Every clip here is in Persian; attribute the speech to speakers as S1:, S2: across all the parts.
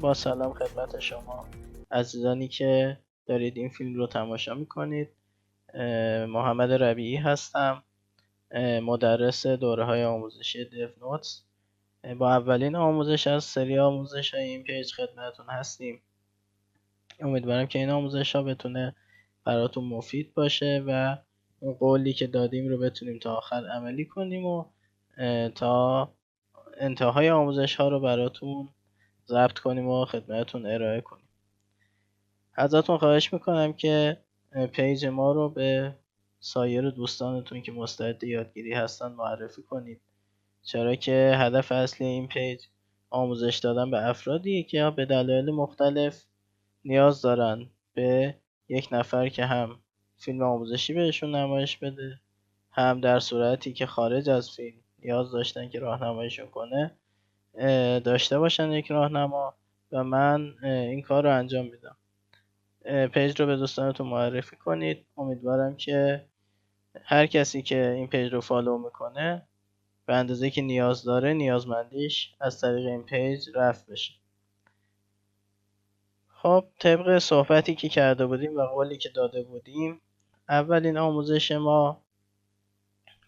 S1: با سلام خدمت شما عزیزانی که دارید این فیلم رو تماشا میکنید. محمد ربیعی هستم، مدرس دوره های آموزشی دف نوتس. با اولین آموزش از سری آموزش های این پیج خدمتتون هستیم. امیدوارم که این آموزش ها بتونه براتون مفید باشه و اون قولی که دادیم رو بتونیم تا آخر عملی کنیم و تا انتهای آموزش ها رو براتون ضبط کنیم و خدمتتون ارائه کنیم. ازتون خواهش میکنم که پیج ما رو به سایر دوستانتون که مستعد یادگیری هستن معرفی کنید، چرا که هدف اصلی این پیج آموزش دادن به افرادیه که به دلایل مختلف نیاز دارن به یک نفر که هم فیلم آموزشی بهشون نمایش بده، هم در صورتی که خارج از فیلم نیاز داشتن که راهنماییشون کنه داشته باشن یک راهنما و من این کار رو انجام میدم. پیج رو به دوستانتون معرفی کنید. امیدوارم که هر کسی که این پیج رو فالو میکنه به اندازه که نیاز داره نیازمندیش از طریق این پیج رفع بشه. خب طبق صحبتی که کرده بودیم و قولی که داده بودیم، اولین آموزش ما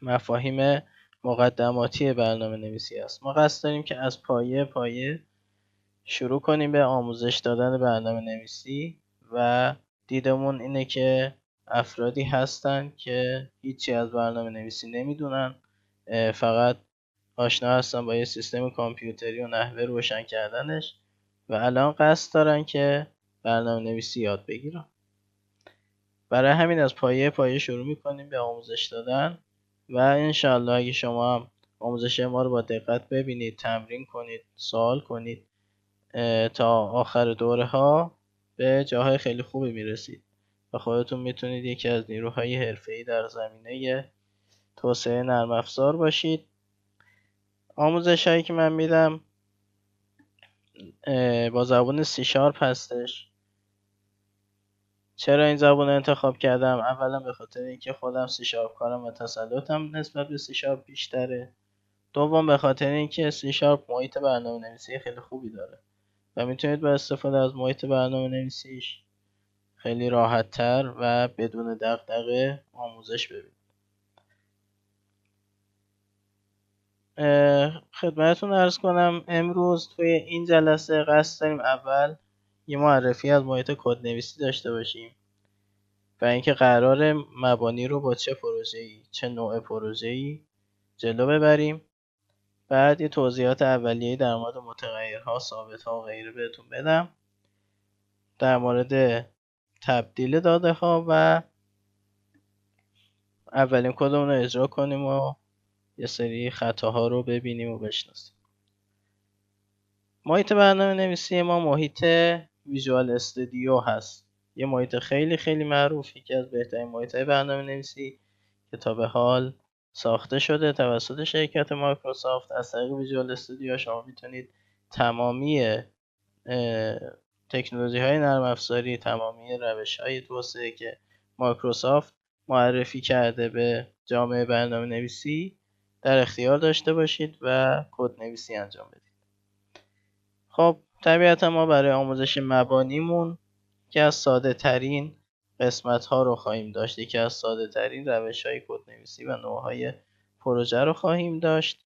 S1: مفاهیم مقدماتی برنامه نویسی است. ما قصد داریم که از پایه شروع کنیم به آموزش دادن برنامه نویسی و دیدمون اینه که افرادی هستن که هیچی از برنامه نویسی نمیدونن، فقط آشنا هستن با یه سیستم کامپیوتری و نحوه روشن کردنش و الان قصد دارن که برنامه نویسی یاد بگیرن. برای همین از پایه شروع میکنیم به آموزش دادن و انشالله اگه شما هم آموزش ما رو با دقت ببینید، تمرین کنید، سوال کنید، تا آخر دوره ها به جاهای خیلی خوبی میرسید و خودتون میتونید یکی از نیروهای حرفه‌ای در زمینه توسعه نرم افزار باشید. آموزش هایی که من میدم با زبان سی شارپ هستش. چرا این زبان رو انتخاب کردم؟ اولا به خاطر اینکه خودم سی شارپ کارم و تسلطم نسبت به سی شارپ بیشتره. دوم به خاطر اینکه سی شارپ محیط برنامه نویسی خیلی خوبی داره و میتونید با استفاده از محیط برنامه نویسیش خیلی راحت تر و بدون دغدغه آموزش ببینید. خدمتتون عرض کنم امروز توی این جلسه قصد داریم اول یه معرفی از محیط کدنویسی داشته باشیم و اینکه قرار مبانی رو با چه پروژه‌ای، چه نوع پروژه‌ای جلو ببریم. بعد یه توضیحات اولیه‌ای در مورد متغیرها، ثابت‌ها و غیره بهتون بدم. در مورد تبدیل داده‌ها و اولین کدمون رو اجرا کنیم و یه سری خطاها رو ببینیم و بشناسیم. محیط برنامه نویسی ما محیط ویژوال استودیو هست. یه محیط خیلی خیلی معروف، یکی از بهترین محیط‌های برنامه نویسی که تا به حال ساخته شده توسط شرکت مایکروسافت. از طریق ویژوال استودیو شما میتونید تمامی تکنولوژی‌های نرم افزاری، تمامی روش‌های توسعه که مایکروسافت معرفی کرده به جامعه برنامه نویسی در اختیار داشته باشید و کد نویسی انجام بدید. خب طبیعتا ما برای آموزش مبانیمون که از ساده ترین قسمت ها رو خواهیم داشت، یکی از ساده ترین روش های کد نویسی و نوعهای پروژه رو خواهیم داشت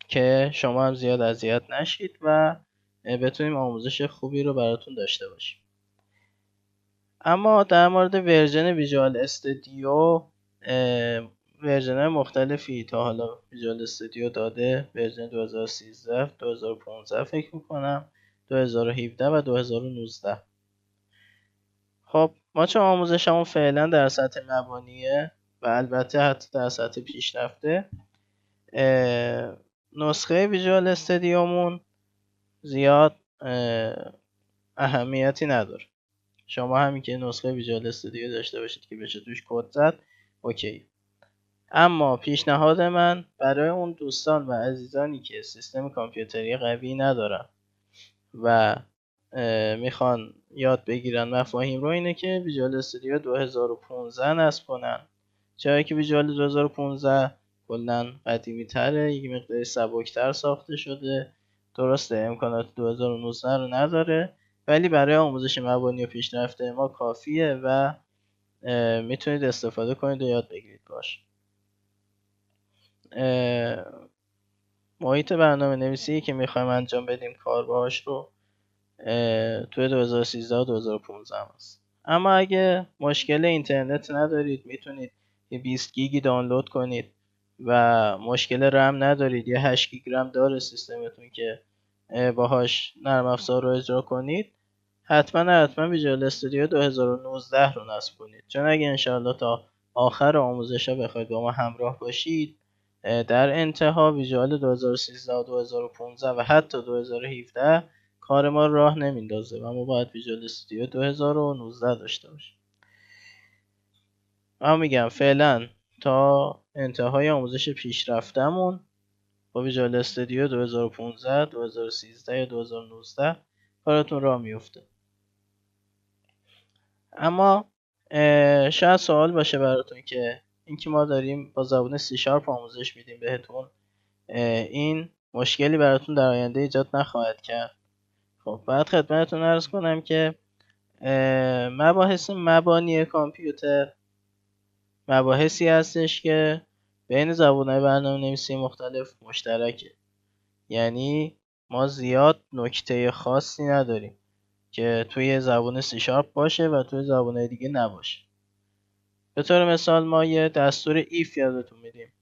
S1: که شما هم زیاد اذیت نشید و بتونیم آموزش خوبی رو براتون داشته باشیم. اما در مورد ورژن ویژوال استودیو، ورژن مختلفی تا حالا ویژوال استودیو داده، ورژن 2013 2015 فکر میکنم، 2017 و 2019. خب ما چون آموزشمون فعلا در سطح مبانیه و البته حتی در سطح پیشرفته، نسخه ویژوال استودیومون زیاد اهمیتی نداره. شما همین که نسخه ویژوال استودیو داشته باشید که بشه توش کد زد اوکی. اما پیشنهاد من برای اون دوستان و عزیزانی که سیستم کامپیوتری قوی ندارن و میخوان یاد بگیرن مفاهیم رو اینه که ویژوال استودیو 2015 نصب کنن. چرا که ویژوال 2015 کلاً قدیمی تره، یک مقداری سبکتر ساخته شده درسته امکانات 2019 رو نداره، ولی برای آموزش مبانی و پیشرفته ما کافیه و میتونید استفاده کنید و یاد بگیرید باش. محیط برنامه نویسی که میخوایم انجام بدیم کار باهاش رو توی 2013 و 2015 هست. اما اگه مشکل اینترنت ندارید میتونید یه 20 گیگی دانلود کنید و مشکل رم ندارید، یه 8 گیگ رم داره سیستمتون که باهاش نرم افزار رو اجرا کنید، حتما ویژوال استودیو 2019 رو نصب کنید. چون اگه انشاءالله تا آخر آموزش ها بخواید با ما همراه باشید، در انتها ویژوال 2013 و 2015 و حتی 2017 کار ما راه نمیندازه و ما باید ویژوال استودیو 2019 داشته باشیم. اما میگم فعلا تا انتهای آموزش پیشرفتمون با ویژوال استودیو 2015 2013 یا 2019 کارتون راه میفته. اما شاید سوال باشه براتون که اینکه ما داریم با زبان سی شارپ آموزش میدیم بهتون، این مشکلی براتون در آینده ایجاد نخواهد کرد. خب بعد خدمتتون عرض کنم که مباحث مبانی کامپیوتر مباحثی هستش که بین زبان‌های برنامه‌نویسی مختلف مشترکه. یعنی ما زیاد نکته خاصی نداریم که توی زبان سی شارپ باشه و توی زبان‌های دیگه نباشه. به طور مثال ما یه دستور ایف یادتون میدیم.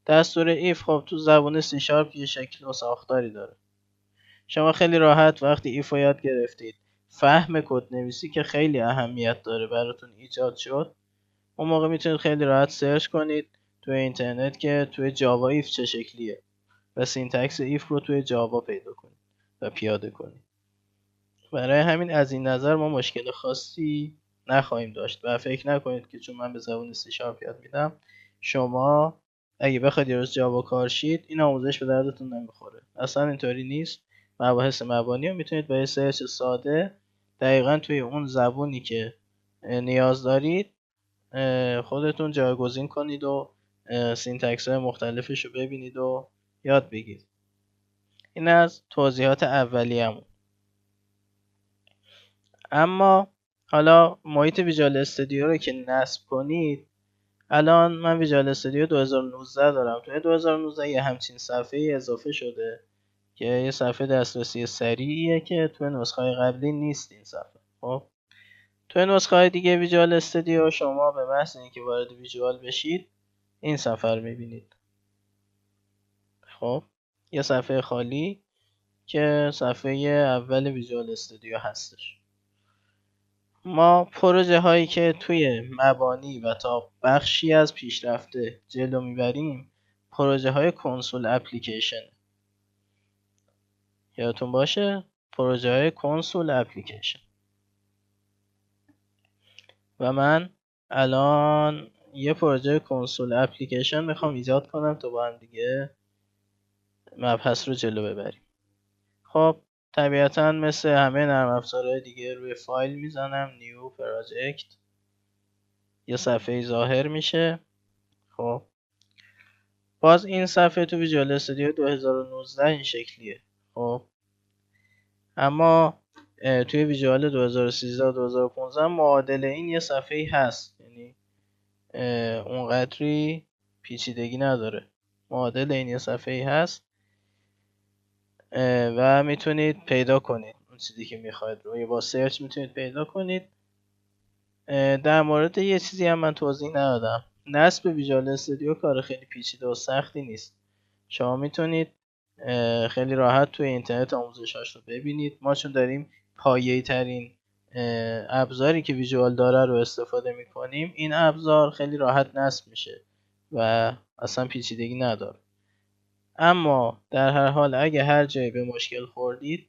S1: دستور ایف خب تو زبان سی شارپ یه شکل و ساختاری داره. شما خیلی راحت وقتی ایف رو یاد گرفتید، فهم کد نویسی که خیلی اهمیت داره براتون ایجاد شد، اون موقع میتونید خیلی راحت سرچ کنید توی اینترنت که توی جاوا ایف چه شکلیه و سینتکس ایف رو توی جاوا پیدا کنید و پیاده کنید. برای همین از این نظر ما مشکل خاصی نخواهیم داشت و فکر نکنید که چون من به زبان سی شارپ یاد میدم شما اگه بخواید یه روز جاوا کار شید این آموزش به دردتون نمیخوره. اصلا اینطوری نیست. مباحث مبانی رو میتونید با یه سرچ ساده دقیقا توی اون زبونی که نیاز دارید خودتون جایگزین کنید و سینتکس های مختلفش رو ببینید و یاد بگیرید. این از توضیحات اولیه‌مون. اما حالا محیط ویژوال استودیو رو که نصب کنید، الان من ویژوال استودیو 2019 دارم. توی 2019 یه همچین صفحه اضافه شده که یه صفحه دسترسی سریعیه که توی نسخه قبلی نیست این صفحه. خب توی نسخه دیگه ویژوال استودیو شما به محض اینکه وارد ویژوال بشید این صفحه رو میبینید. خب یه صفحه خالی که صفحه اول ویژوال استودیو هستش. ما پروژه هایی که توی مبانی و تا بخشی از پیشرفته جلو میبریم پروژه های کنسول اپلیکیشن. یادتون باشه پروژه های کنسول اپلیکیشن. و من الان یه پروژه کنسول اپلیکیشن میخوام ایجاد کنم تا با هم دیگه مبحث رو جلو ببریم. خب طبیعتا مثل همه نرم افزارهای دیگه روی فایل میزنم نیو پراجکت، یه صفحه ظاهر میشه. خب باز این صفحه تو ویژوال استودیو 2019 این شکلیه. خب اما توی ویژوال 2013 و 2015 معادل این یه صفحه هست، یعنی اونقدری پیچیدگی نداره. معادل این یه صفحه هست و میتونید پیدا کنید اون چیزی که میخواید رو با سرچ میتونید پیدا کنید. در مورد یه چیزی هم من توضیح ندادم. نصب ویژوال استودیو کار خیلی پیچیده و سختی نیست. شما میتونید خیلی راحت توی اینترنت آموزشاش رو ببینید. ما چون داریم پایه‌ای ترین ابزاری که ویژوال داره رو استفاده میکنیم، این ابزار خیلی راحت نصب میشه و اصلا پیچیدگی نداره. اما در هر حال اگه هر جایی به مشکل خوردید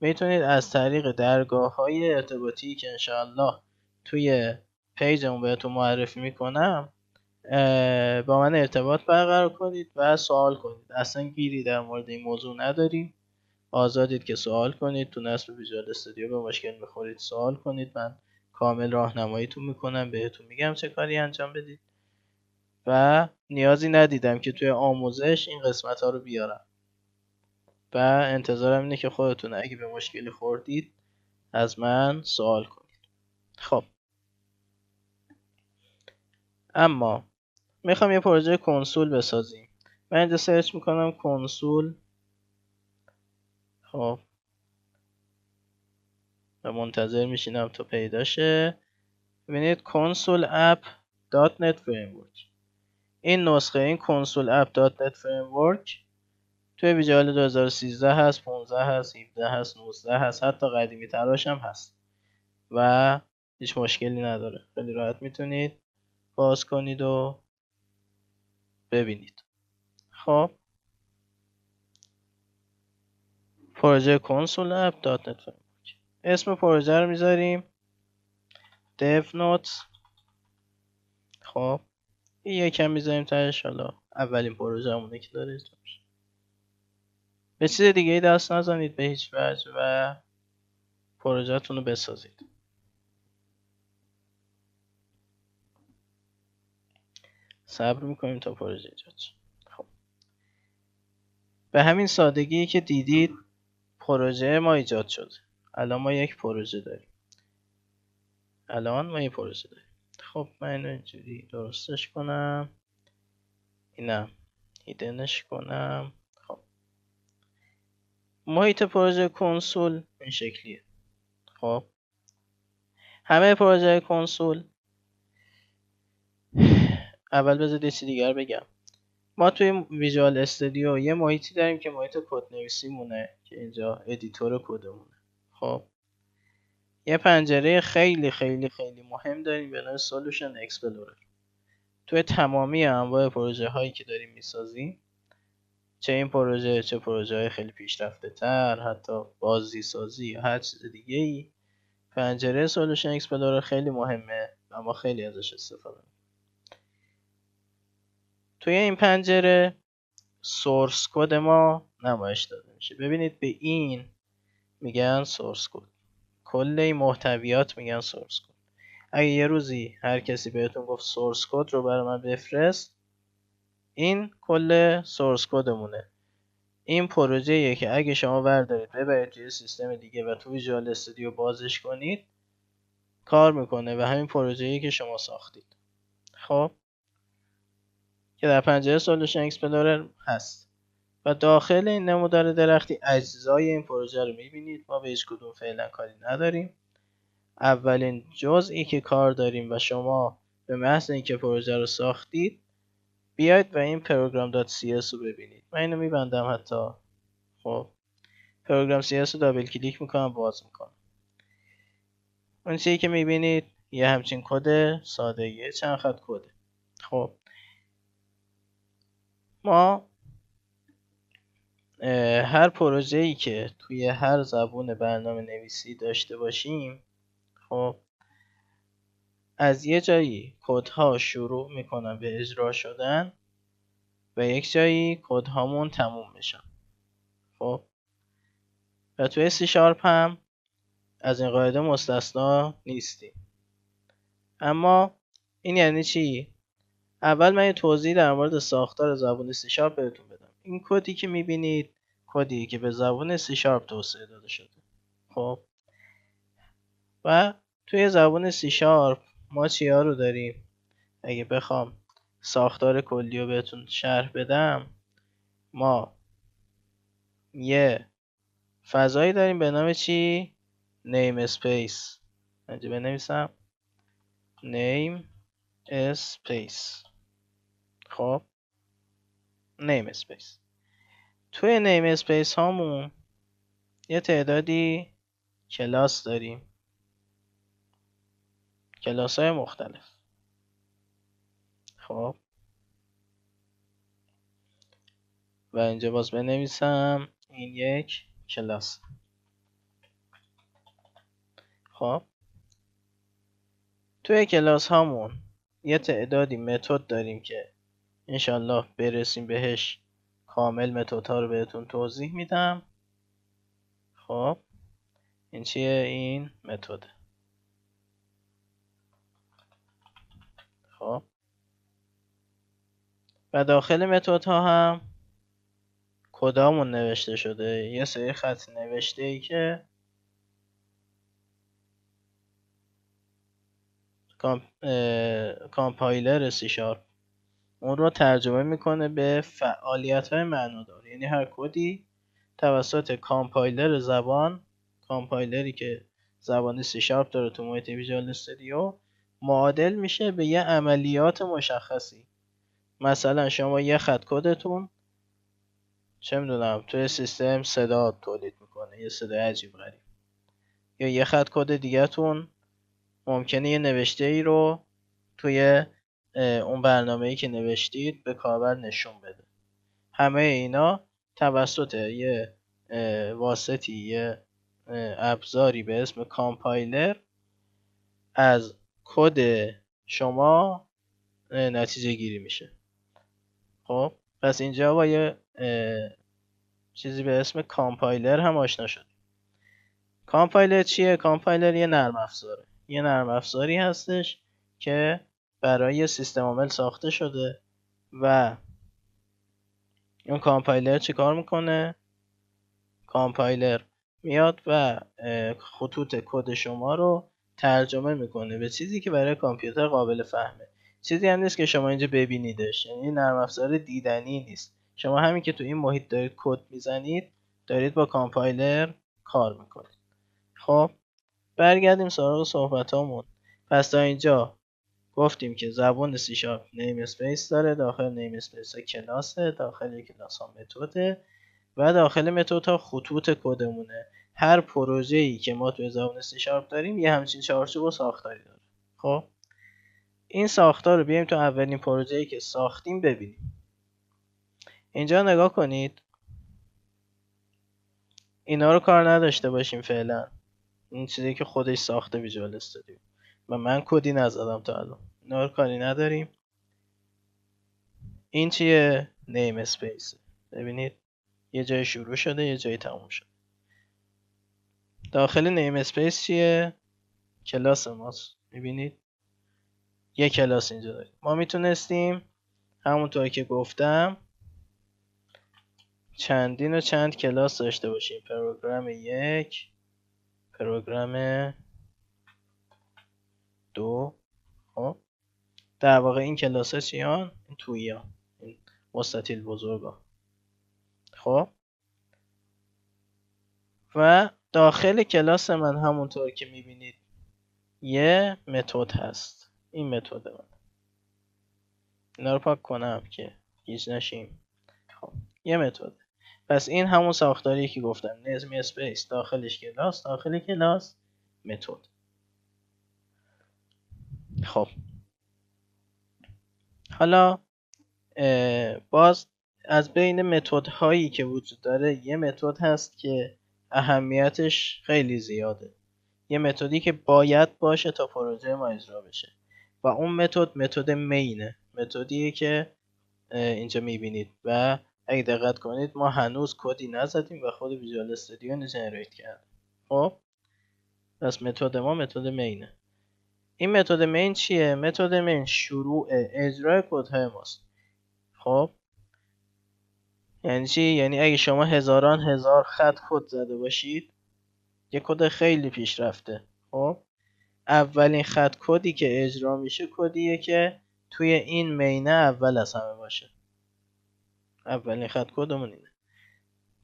S1: میتونید از طریق درگاه‌های ارتباطی که انشاءالله توی پیجمون بهتون معرفی میکنم با من ارتباط برقرار کنید و سوال کنید. اصلا گیری در مورد این موضوع نداریم. آزادید که سوال کنید. تو نصب ویژوال استودیو به مشکل میخورید سوال کنید، من کامل راهنماییتون میکنم، بهتون میگم چه کاری انجام بدید و نیازی ندیدم که توی آموزش این قسمت ها رو بیارم. و انتظارم اینه که خودتون اگه به مشکلی خوردید از من سوال کنید. خب اما میخوام یه پروژه کنسول بسازیم. من اینجا سرچ میکنم کنسول. خب و منتظر میشینم تا پیدا شه. ببینید کنسول اپ دات نت فریمورک. این نسخه این کنسول اپ دات نت فریمورک توی ویژوال 2013 هست، 15 هست، 17 هست، 19 هست، حتی قدیمی تراش هم هست و هیچ مشکلی نداره. خیلی راحت میتونید باز کنید و ببینید. خب پروژه کنسول اپ دات نت فریمورک، اسم پروژه رو میذاریم DevNotes. خب یکم میذاریم تاش، حالا اولین پروژه همونه که داره اجرا میشه. به چیز دیگه ای دست نزنید به هیچ وجه و پروژه‌تون رو بسازید. صبر میکنیم تا پروژه ایجاد شه. خب به همین سادگی که دیدید پروژه ما ایجاد شد. الان ما یک پروژه داریم. خب من اینو اینجوری درستش کنم، اینم هیدنش کنم. خب محیط پروژه کنسول این شکلیه. خب همه پروژه کنسول، اول بذارید یه چیز دیگر بگم. ما توی ویژوال استودیو یه محیطی داریم که محیط کد نویسی مونه که اینجا ادیتور کدمونه. خب یه پنجره خیلی خیلی خیلی مهم داریم به نام سولوشن اکسپلورر. توی تمامی انواع پروژه هایی که داریم میسازیم، چه این پروژه چه پروژه های خیلی پیشرفته تر، حتی بازی سازی یا هر چیز دیگه ای، پنجره سولوشن اکسپلورر خیلی مهمه و ما خیلی ازش استفاده میکنیم. توی این پنجره سورس کد ما نمایش داده میشه. ببینید به این میگن سورس کد، کل این محتویات میگن سورس کد. اگه یه روزی هر کسی بهتون گفت سورس کد رو برای من بفرست، این کل سورس کدمونه. این پروژه‌ایه که اگه شما بردارید ببرید توی سیستم دیگه و تو ویژوال استودیو بازش کنید کار میکنه و همین پروژه‌ایه که شما ساختید. خب که در پنجره سولوشن اکسپلورر هست و داخل این نمودار درختی اجزای این پروژه رو میبینید. ما به هیچ کدوم فعلا کاری نداریم. اولین جزئی که کار داریم و شما به محض اینکه پروژه رو ساختید بیاید و این program.cs رو ببینید. من اینو میبندم حتی. خب program CS رو دابل کلیک میکنم باز میکنم. اون چیزی که میبینید یه همچین کد ساده، یه چند خط کده. خب ما هر پروژه‌ای که توی هر زبون برنامه نویسی داشته باشیم، خب از یه جایی کدها شروع میکنن به اجرا شدن و یک جایی کدهامون تموم میشن. خب و توی سی شارپ هم از این قاعده مستثنا نیستیم. اما این یعنی چی؟ اول من یه توضیح در مورد ساختار زبان سی شارپ بهتون بدم. این کدی که میبینید کدی که به زبان سی شارپ توسعه داده شده. خب و توی زبان سی شارپ ما چیا رو داریم؟ اگه بخوام ساختار کلی رو بهتون شرح بدم، ما یه فضایی داریم به نام چی؟ نیم اسپیس. اینجا بنویسم نیم اسپیس. خب نیم اسپیس، توی نیم اسپیس هامون یه تعدادی کلاس داریم، کلاس های مختلف. خب و اینجا باز بنویسم این یک کلاس. خب توی کلاس هامون یه تعدادی متد داریم که انشالله برسیم بهش کامل متد ها رو بهتون توضیح میدم. خب این چیه؟ این متد. خب و داخل متد ها هم کدامون نوشته شده، یه سری خط نوشته ای که کامپایلر سی شارپ اون رو ترجمه میکنه به فعالیت‌های معنادار. یعنی هر کدی توسط کامپایلر زبان، کامپایلری که زبان سی شارپ داره تو محیط ویژوال استودیو، معادل میشه به یه عملیات مشخصی. مثلا شما یه خط کدتون چه میدونم توی سیستم صدا تولید میکنه، یه صدای عجیب غریب، یا یه خط کد دیگه‌تون ممکنه یه نوشته ای رو توی اون برنامه‌ای که نوشتید به کاربر نشون بده. همه اینا توسط یه واسطی، یه ابزاری به اسم کامپایلر از کد شما نتیجه گیری میشه. خب پس اینجا با یه چیزی به اسم کامپایلر هم آشنا شد. کامپایلر چیه؟ کامپایلر یه نرم افزاره. یه نرم افزاری هستش که برای سیستم عامل ساخته شده و اون کامپایلر چی کار میکنه؟ کامپایلر میاد و خطوط کد شما رو ترجمه میکنه به چیزی که برای کامپیوتر قابل فهمه. چیزی هم نیست که شما اینجا ببینیدش، یعنی نرم افزار دیدنی نیست. شما همین که تو این محیط دارید کد میزنید، دارید با کامپایلر کار میکنید. خب برگردیم سراغ صحبتامون. پس تا اینجا گفتیم که زبان سی شارپ نیم اسپیس داره، داخل نیم اسپیس ها کلاسه، داخل کلاس ها متده و داخل متد ها خطوط کدمونه. هر پروژه‌ای که ما توی زبان سی شارپ داریم یه همچین چارچوب و ساختاری داره. خب این ساختار رو بیایم تو اولین پروژه‌ای که ساختیم ببینیم. اینجا نگاه کنید، اینا رو کار نداشته باشیم فعلا. این چیزی که خودش ساخته ویژوال استودیو و من کدی نزدم تا الان، اینا رو کاری نداریم. این چیه؟ نیم اسپیس. ببینید یه جای شروع شده، یه جای تموم شده. داخل نیم اسپیس چیه؟ کلاس ماست. میبینید یه کلاس اینجا داریم. ما میتونستیم همونطور که گفتم چندین و چند کلاس داشته باشیم. پروگرام 1، پروگرام 2. خب در واقع این کلاس ها چیان؟ این تویی ها، این مستطیل بزرگ ها. خب و داخل کلاس من همونطور که میبینید یه متد هست. این متد من، اینا رو پاک کنم که گیج نشیم. خب یه متد. پس این همون ساختاریه که گفتم، نظمی اسپیس، داخلش کلاس، داخل کلاس متد. خب حالا باز از بین متد هایی که وجود داره یه متد هست که اهمیتش خیلی زیاده. یه متدی که باید باشه تا پروژه ما اجرا بشه و اون متد مینه. متدیه که اینجا میبینید و اگه دقت کنید ما هنوز کدی نزدیم و خود ویژوال استودیو جنریت کرد. خب پس متد ما متد مینه. این متد مین چیه؟ متد مین شروع اجرای کدهای ماست. خب یعنی چی؟ یعنی اگه شما هزاران هزار خط کد زده باشید، یه کد خیلی پیشرفته. خب اولین خط کدی که اجرا میشه کدیه که توی این مینه اول از همه باشه. اولین خط کدمون اینه.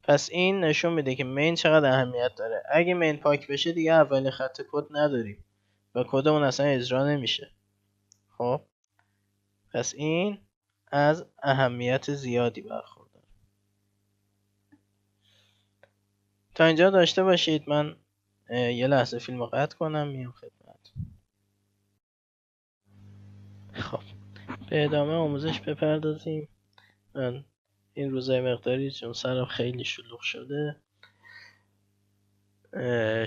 S1: پس این نشون میده که مین چقدر اهمیت داره. اگه مین پاک بشه دیگه اولین خط کد نداریم و کدمون اصلا اجرا نمیشه. خب پس این از اهمیت زیادی برخورداره. تا اینجا داشته باشید. من یه لحظه فیلم رو قطع کنم میام خدمت. خب به ادامه آموزش بپردازیم. من این روزای مقداری چون سرم خیلی شلوغ شده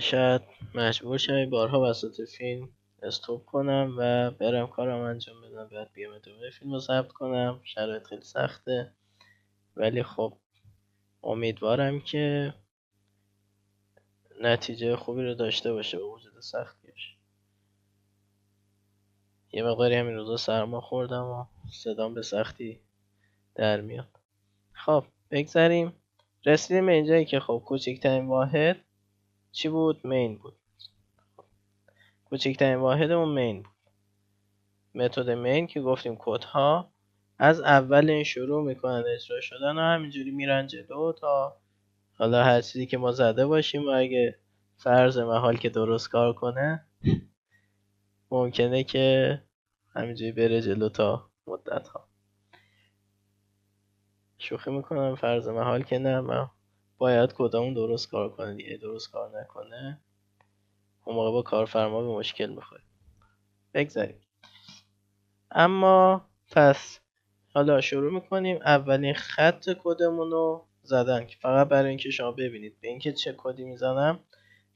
S1: شاید مجبور شم بارها وسط فیلم استوب کنم و برم کارم انجام بدم، بعد بیام ادامه فیلم رو ضبط کنم. شرایط خیلی سخته ولی خب امیدوارم که نتیجه خوبی رو داشته باشه با وجود سختیش. یه مقداری همین روزا سرما خوردم و صدام به سختی در میاد. خب بگذاریم. رسیدیم به اینجایی که خب کوچکترین واحد چی بود؟ مین بود. کوچکترین واحد اون مین بود. متد مین که گفتیم کدها از اول این شروع میکنن اجرا شدن و همینجوری میرن جلو تا حالا هر چیزی که ما زده باشیم و اگه فرض محال که درست کار کنه ممکنه که همینجوری بره جلو تا مدت ها. شوخی میکنم، فرض محال که نه، من باید کدامون درست کار کنه دیگه. درست کار نکنه اون موقع با کارفرما به مشکل میخوره. بگذاریم. اما پس حالا شروع میکنیم اولین خط کدمون رو زدن که فقط برای اینکه شما ببینید به اینکه چه کدی میزنم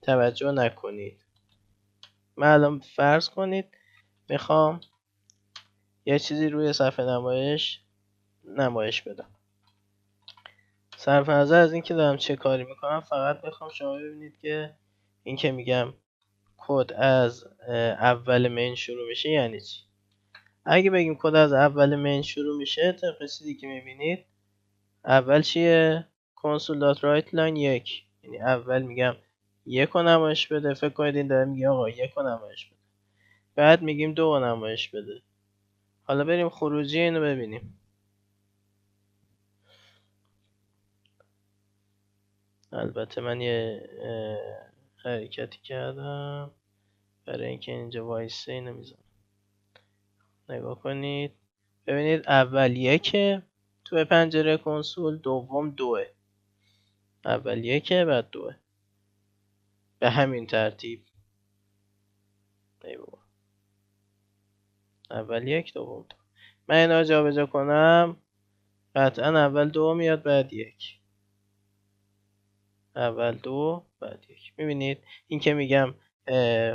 S1: توجه نکنید. من الان فرض کنید میخوام یه چیزی روی صفحه نمایش بدم. صرف نظر از اینکه دارم چه کاری میکنم فقط میخوام شما ببینید که این که میگم کد از اول مین شروع میشه یعنی چی. اگه بگیم کد از اول مین شروع میشه طبق چیزی که میبینید اول چیه؟ console.writeline 1 یعنی اول میگم 1 رو نمایش بده. فکر کنید این داره میگه آقا 1 رو نمایش بده. بعد میگیم 2 رو نمایش بده. حالا بریم خروجی اینو ببینیم. البته من یه حرکتی کردم برای اینکه اینجا وایسه اینو میزنم. نگاه کنید ببینید اول 1 توی پنجره کنسول، دوم 2. اول 1 بعد 2 به همین ترتیب. ای بابا. اول 1 دوم 2. من اینا جابجا کنم قطعا اول 2 میاد بعد 1. اول 2 بعد 1. میبینید این که میگم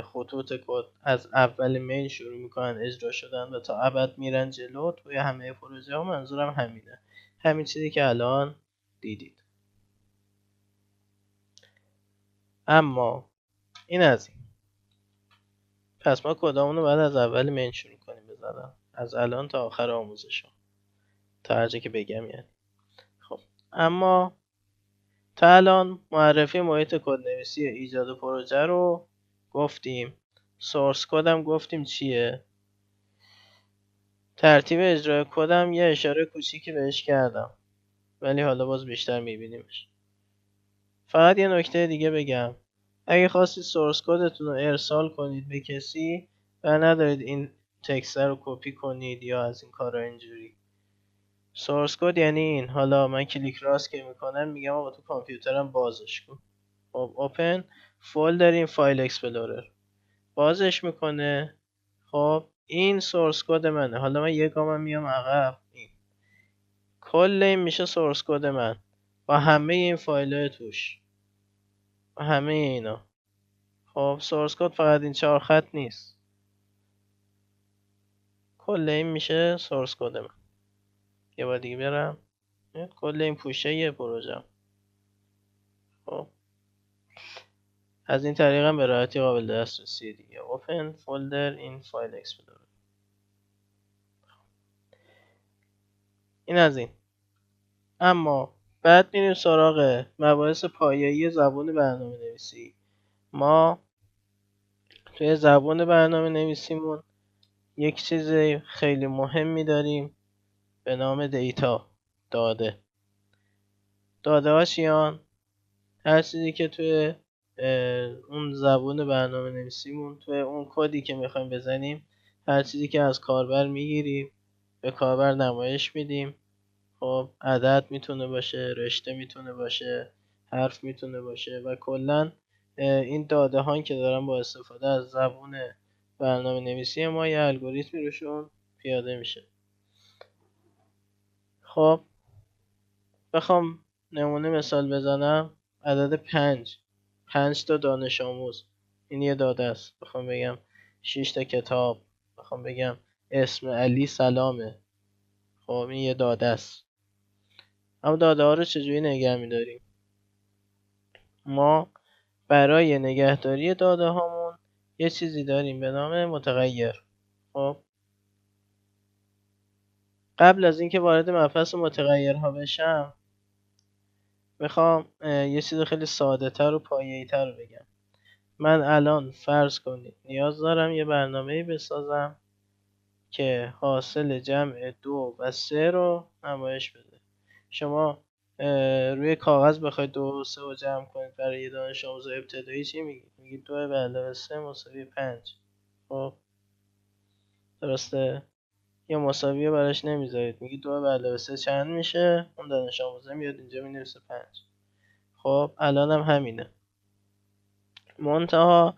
S1: خطوط کد از اول مین شروع میکنن اجرا شدن و تا ابد میرن جلو توی همه پروژه ها. منظورم همینه، همین چیزی که الان دیدید. اما این از این. پس ما کدامون رو باید از اول مین شروع کنیم بزنم، از الان تا آخر آموزش ها، تا هر جا که بگم یعنی. خب اما تا الان معرفی محیط کدنویسی ایجاد پروژه رو گفتیم. سورس کدم گفتیم چیه. ترتیب اجرای کدم یه اشاره کوچیکی بهش کردم ولی حالا باز بیشتر میبینیمش. فقط یه نکته دیگه بگم، اگه خواستید سورس کدتون رو ارسال کنید به کسی و ندارید این تکست رو کپی کنید یا از این کارا اینجوری. سورس کد یعنی این. حالا من کلیک راست که میکنم میگم آقا تو کامپیوترم بازش کن. خب اوپن فولدر این فایل اکسپلورر بازش میکنه. خب این سورس کد منه. حالا من یه گام میام عقب، این کل این میشه سورس کد من با همه این فایل‌های توش و همه اینا. خب سورس کد فقط این 4 خط نیست، کل این میشه سورس کد من. یه بار دیگه برم کل این پوشه یه پروژه. خب از این طریق هم به راحتی قابل دسترسی دیگه. اوپن فولدر این فایل اکسپلورر. این از این. اما بعد میریم سراغ مباحث پایه‌ای زبان برنامه نویسی. ما توی زبان برنامه نویسیمون یک چیز خیلی مهمی داریم به نام دیتا. داده ها چیان؟ هر چیزی که توی اون زبان برنامه نویسیمون، توی اون کدی که میخوایم بزنیم، هر چیزی که از کاربر میگیریم به کاربر نمایش میدیم. خب عدد میتونه باشه، رشته میتونه باشه، حرف میتونه باشه و کلا این داده هایی که دارن با استفاده از زبون برنامه نویسی ما یه الگوریتمی روشون پیاده میشه. خب بخوام نمونه مثال بزنم، عدد 5 تا دانش آموز این یه داده است. بخوام بگم 6 تا کتاب، بخوام بگم اسم علی سلامه، خب این یه داده است. اما داده ها رو چجوری نگه میداریم؟ ما برای نگهداری داده هامون یه چیزی داریم به نام متغیر. خب قبل از اینکه وارد مبحث متغیرها بشم میخوام یه چیز خیلی ساده تر و پایه‌ای تر رو بگم. من الان فرض کنید نیاز دارم یه برنامه‌ای بسازم که حاصل جمع 2 و 3 رو نمایش بده. شما روی کاغذ بخواید 2 و 3 رو جمع کنید برای یه دانش آموز ابتدایی چی میگید؟ میگید 2 به علاوه 3 مساوی 5. خب درسته؟ یا مساوی رو براش نمیذارید، میگید 2 به علاوه 3 چند میشه؟ اون دانش آموزه میاد اینجا مینویسه 5. خب الان هم همینه، منتها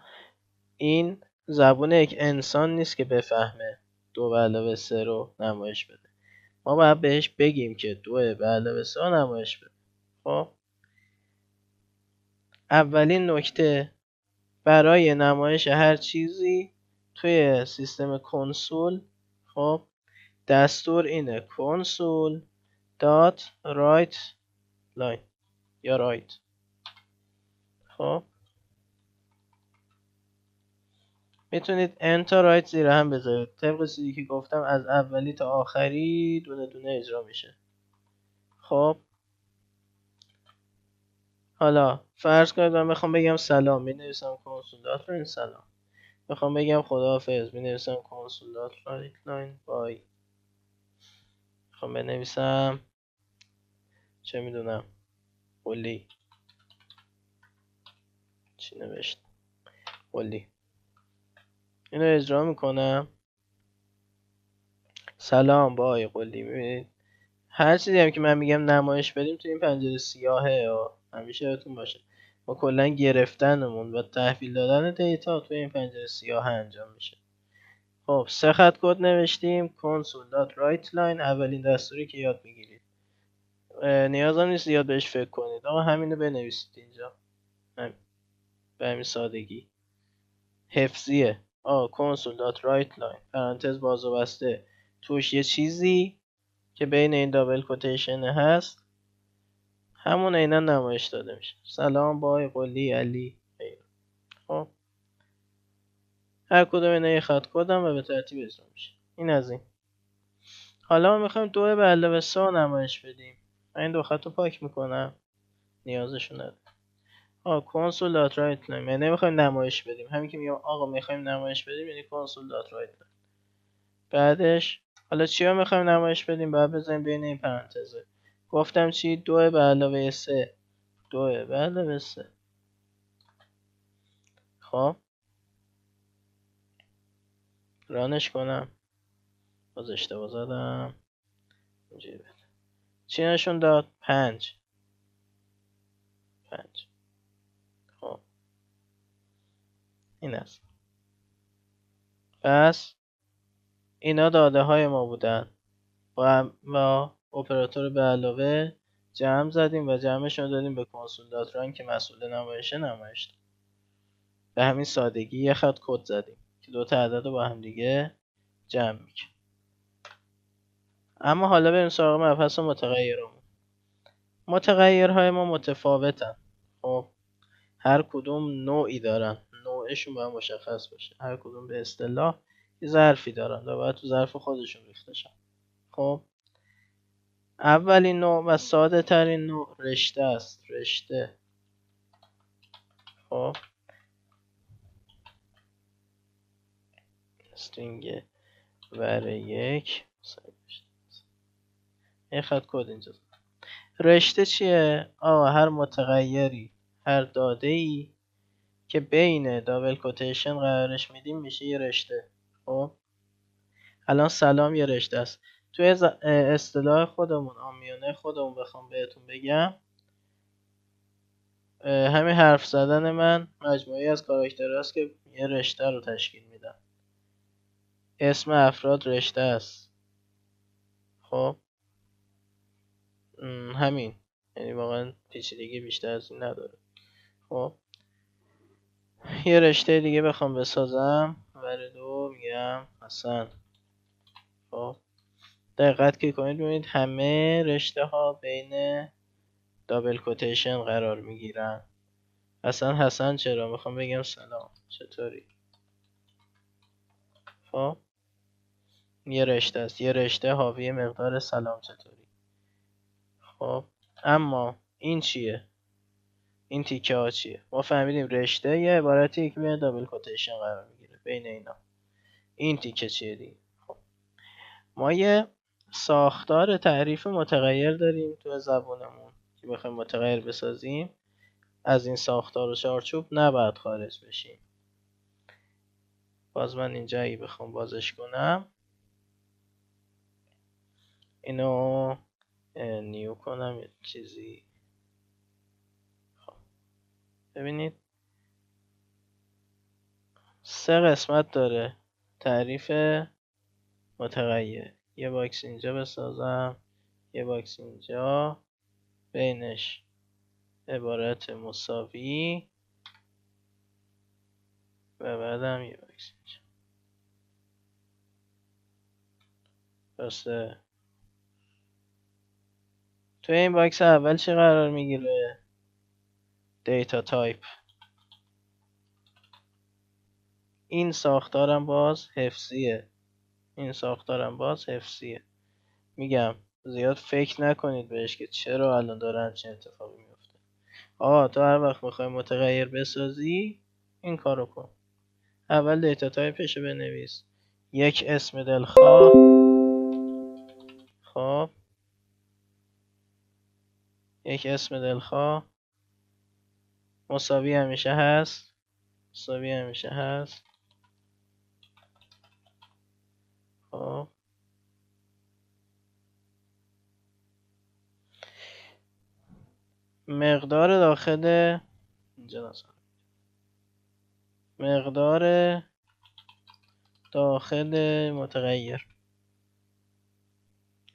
S1: این زبون یک انسان نیست که بفهمه 2 به علاوه 3 رو نمایش بده. ما باید بهش بگیم که 2 به علاوه 3 رو نمایش بده. خب اولین نکته، برای نمایش هر چیزی توی سیستم کنسول، خب دستور اینه console dot write line یا write. خب میتونید end تا write زیر هم بذارید، طبق چیزی که گفتم از اولی تا آخری دونه دونه اجرا میشه. خب حالا فرض کنید من میخوام بگم سلام، مینویسم console dot write سلام. میخوام بگم خداحافظ، مینویسم console dot write line bye. میخوام بنویسم چه میدونم قلی، چی نوشت قلی، اینو اجرا میکنم سلام بای قلی. میبینید هر چیزی هم که من میگم نمایش بدیم تو این پنجره سیاهه همیشه یادتون باشه ما کلا گرفتنمون و تحویل دادن دیتا تو این پنجره سیاه انجام میشه. خب 3 خط کد نوشتیم console.writeLine، اولین دستوری که یاد میگیرید. نیاز هم نیست زیاد بهش فکر کنید، آقا همینو بنویسید اینجا، همین به همین سادگی. حفظیه. console.writeLine پرانتز باز و بسته توش یه چیزی که بین این دابل کوتیشن هست همون عینا نمایش داده میشه. سلام بای قلی علی غیر. خب هر کدوم اینا یه خط کدم و به ترتیب اجرا میشه. این از این. حالا ما میخوایم 2 به علاوه 3 نمایش بدیم. من این 2 خط رو پاک میکنم، نیازشون نداره. console.writeLine یعنی نمیخوایم نمایش بدیم، همین که میگم آقا میخوایم نمایش بدیم یعنی console.writeLine. بعدش حالا چیا میخوایم نمایش بدیم؟ باید بذاریم بین این پرانتزه. گفتم چی؟ 2 به علاوه 3. 2 به علاوه 3. خب رانش کنم، باز اشتباه زدم. اینجوری بده. چی نشون داد؟ 5. خب این است. پس اینا داده های ما بودن، با اپراتور به علاوه جمع زدیم و جمعشون دادیم به console.run که مسئول نمایش داد. به همین سادگی یه خط کد زدیم که 2 تا عدد رو با هم دیگه جمع میکنه. اما حالا بریم سراغ مبحث متغیرمون. متغیرهای ما متفاوتن. خب هر کدوم نوعی دارن، نوعشون باید مشخص باشه. هر کدوم به اصطلاح یه ظرفی دارن و باید تو ظرف خودشون ریخته شن. خب اولین نوع و ساده ترین نوع رشته است. رشته. خب استرینگ ور 1 یه خط کد اینجا. رشته چیه؟ هر متغیری، هر داده‌ای که بین دابل کوتیشن قرارش میدیم میشه یه رشته. خب الان سلام یه رشته است. توی اصطلاح خودمون، عامیانه خودمون بخوام بهتون بگم، همین حرف زدن من مجموعی از کاراکترهاست که یه رشته رو تشکیل میدن. اسم افراد رشته است. خب همین، یعنی واقعا پیچیدگی بیشتر از این نداره. خب یه رشته دیگه بخوام بسازم، ور 2 میگم حسن. خب دقت که کنید ببینید همه رشته ها بین دابل کوتیشن قرار میگیرن. اصلا حسن چرا؟ میخوام بگم سلام چطوری. خب یه رشته است، یه رشته حاوی مقدار سلام چطوری. خب اما این چیه؟ این تیکه ها چیه؟ ما فهمیدیم رشته یه عبارتی که بین دابل کوتیشن قرار میگیره بین اینا. این تیکه چیه دیگه؟ خب ما یه ساختار تعریف متغیر داریم تو زبانمون که بخوایم متغیر بسازیم از این ساختار و چارچوب نباید خارج بشیم. باز من اینجا اگه بخوام بازش کنم اینو نیو کنم یه چیزی. خب ببینید 3 قسمت داره تعریف متغیر. یه باکس اینجا بسازم، یه باکس اینجا، بینش عبارت مساوی و بعدم یه باکس اینجا. درسته؟ توی این باکس اول چی قرار میگیره؟ دیتا تایپ. این ساختارم باز حفظیه. این ساختارم باز حفظیه. میگم زیاد فکر نکنید بهش که چرا الان داره همچین اتفاقی میفته. تو هر وقت میخوای متغیر بسازی این کارو کن. اول دیتا تایپشو بنویس. یک اسم دلخواه. خب یک اسم دلخواه مساوی همیشه هست. مساوی همیشه هست. خب مقدار داخل اینجا نصب. مقدار داخل متغیر.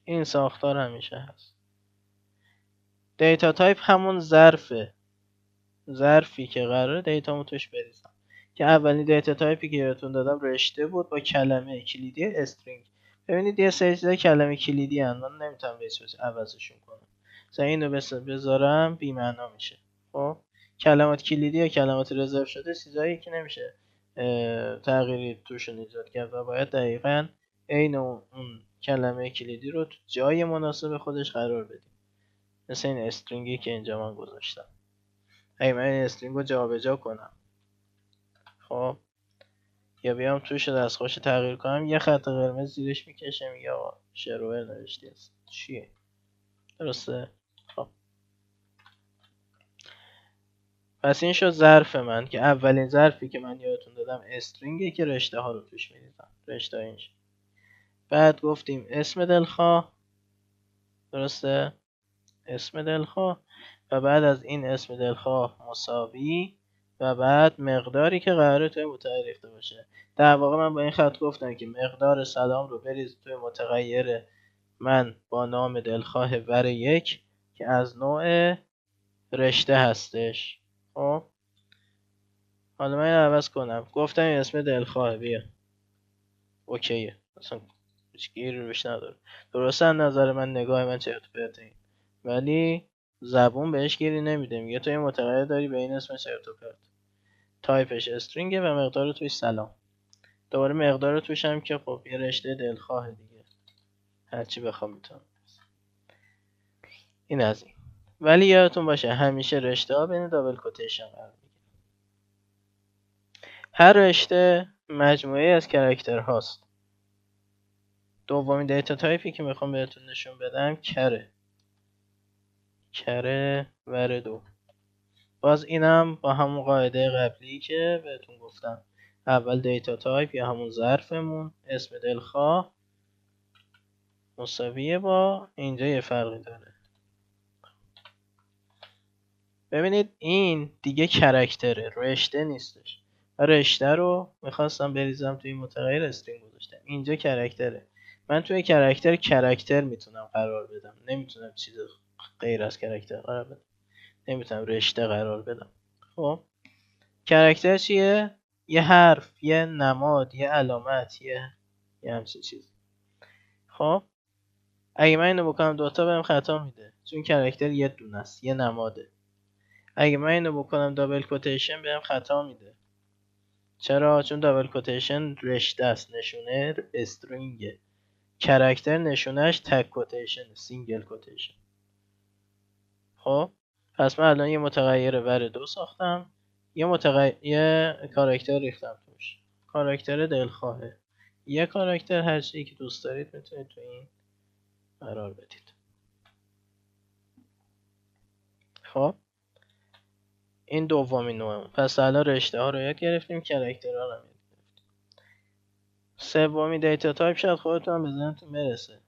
S1: این ساختار همیشه هست. دیتا تایپ همون ظرفه. ظرفی که قراره دیتامو توش بریزم. که اولین دیتا تایپی که بهتون دادم رشته بود با کلمه کلیدی استرینگ. ببینید یه سری چیزای کلمه کلیدی ان، من نمیتونم به هیچ عوضشون کنم. مثلا اینو بذارم بی معنا میشه. خب کلمات کلیدی یا کلمات رزرو شده چیزایی که نمیشه تغییری توشون ایجاد کرد و باید دقیقاً عین اون کلمه کلیدی رو تو جای مناسب خودش قرار بدیم. مثل این استرینگی که اینجا من گذاشتم. اگه من این استرینگ رو جابجا کنم خب یا بیام توش دستخوش تغییر کنم یه خط قرمز زیرش میکشه میگه آقا شروور نوشتی هست چیه؟ درسته؟ خب پس این شد ظرف من که اولین ظرفی که من یادتون دادم استرینگه که رشته ها رو توش میریزم. رشته اینش. بعد گفتیم اسم دلخواه. درسته؟ اسم دلخواه و بعد از این اسم دلخواه مساوی و بعد مقداری که قراره توی متغیر ریخته باشه. در واقع من با این خط گفتم که مقدار سلام رو بریز توی متغیر من با نام دلخواه ور 1 که از نوع رشته هستش. خب حالا من این عوض کنم. گفتم این اسم دلخواه بیا. اوکیه. اصلا هیچ گیری روش نداره. درسته از نظر من نگاه من چرت و پرته این. ولی زبون بهش گیری نمیده. میگه تو یه متغیر داری به این اسم چرت و پرت. تایپش استرینگه و مقدار توش سلام. دوباره مقدار توش هم که خب یه رشته دلخواه دیگه. هرچی بخوام میتونم. این از این. ولی یادتون باشه همیشه رشته ها بین دابل کوتیشن قرار میگیره. هر رشته مجموعه از کرکتر هاست. دومین دیتا تایپی که میخوام بهتون نشون بدم کره. کره ور 2. باز اینم با همون قاعده قبلی که بهتون گفتم. اول دیتا تایپ یا همون ظرفمون اسم دلخواه مساویه با اینجا یه فرقی داره. ببینید این دیگه کرکتره رشته نیستش. رشته رو میخواستم بریزم توی متغیر استرینگ گذاشتم. اینجا کرکتره. من توی کرکتر میتونم قرار بدم. نمیتونم چیز غیر از کرکتر قرار بدم. نمیتونم رشته قرار بدم. خب کرکتر چیه؟ یه حرف، یه نماد، یه علامت، یه همچین چیز. خب اگه من اینو بکنم دوتا بهم خطا میده چون کرکتر یه دونه است، یه نماده. اگه من اینو بکنم دابل کوتیشن بهم خطا میده. چرا؟ چون دابل کوتیشن رشته است، نشونه استرینگه. کرکتر نشونهش تک کوتیشن، سینگل کوتیشن. خب پس من الان یه متغیر ور 2 ساختم، یه کاراکتر ریختم توش، کاراکتر دلخواهه. یه کاراکتر هر چیزی که دوست دارید میتونید تو این قرار بدید. خب این دومین نوعمون. پس الان رشته ها رو یاد گرفتیم، کاراکترها رو هم یاد گرفتیم. سومی دیتا تایپ، شاید خودتون به ذهنتون برسه،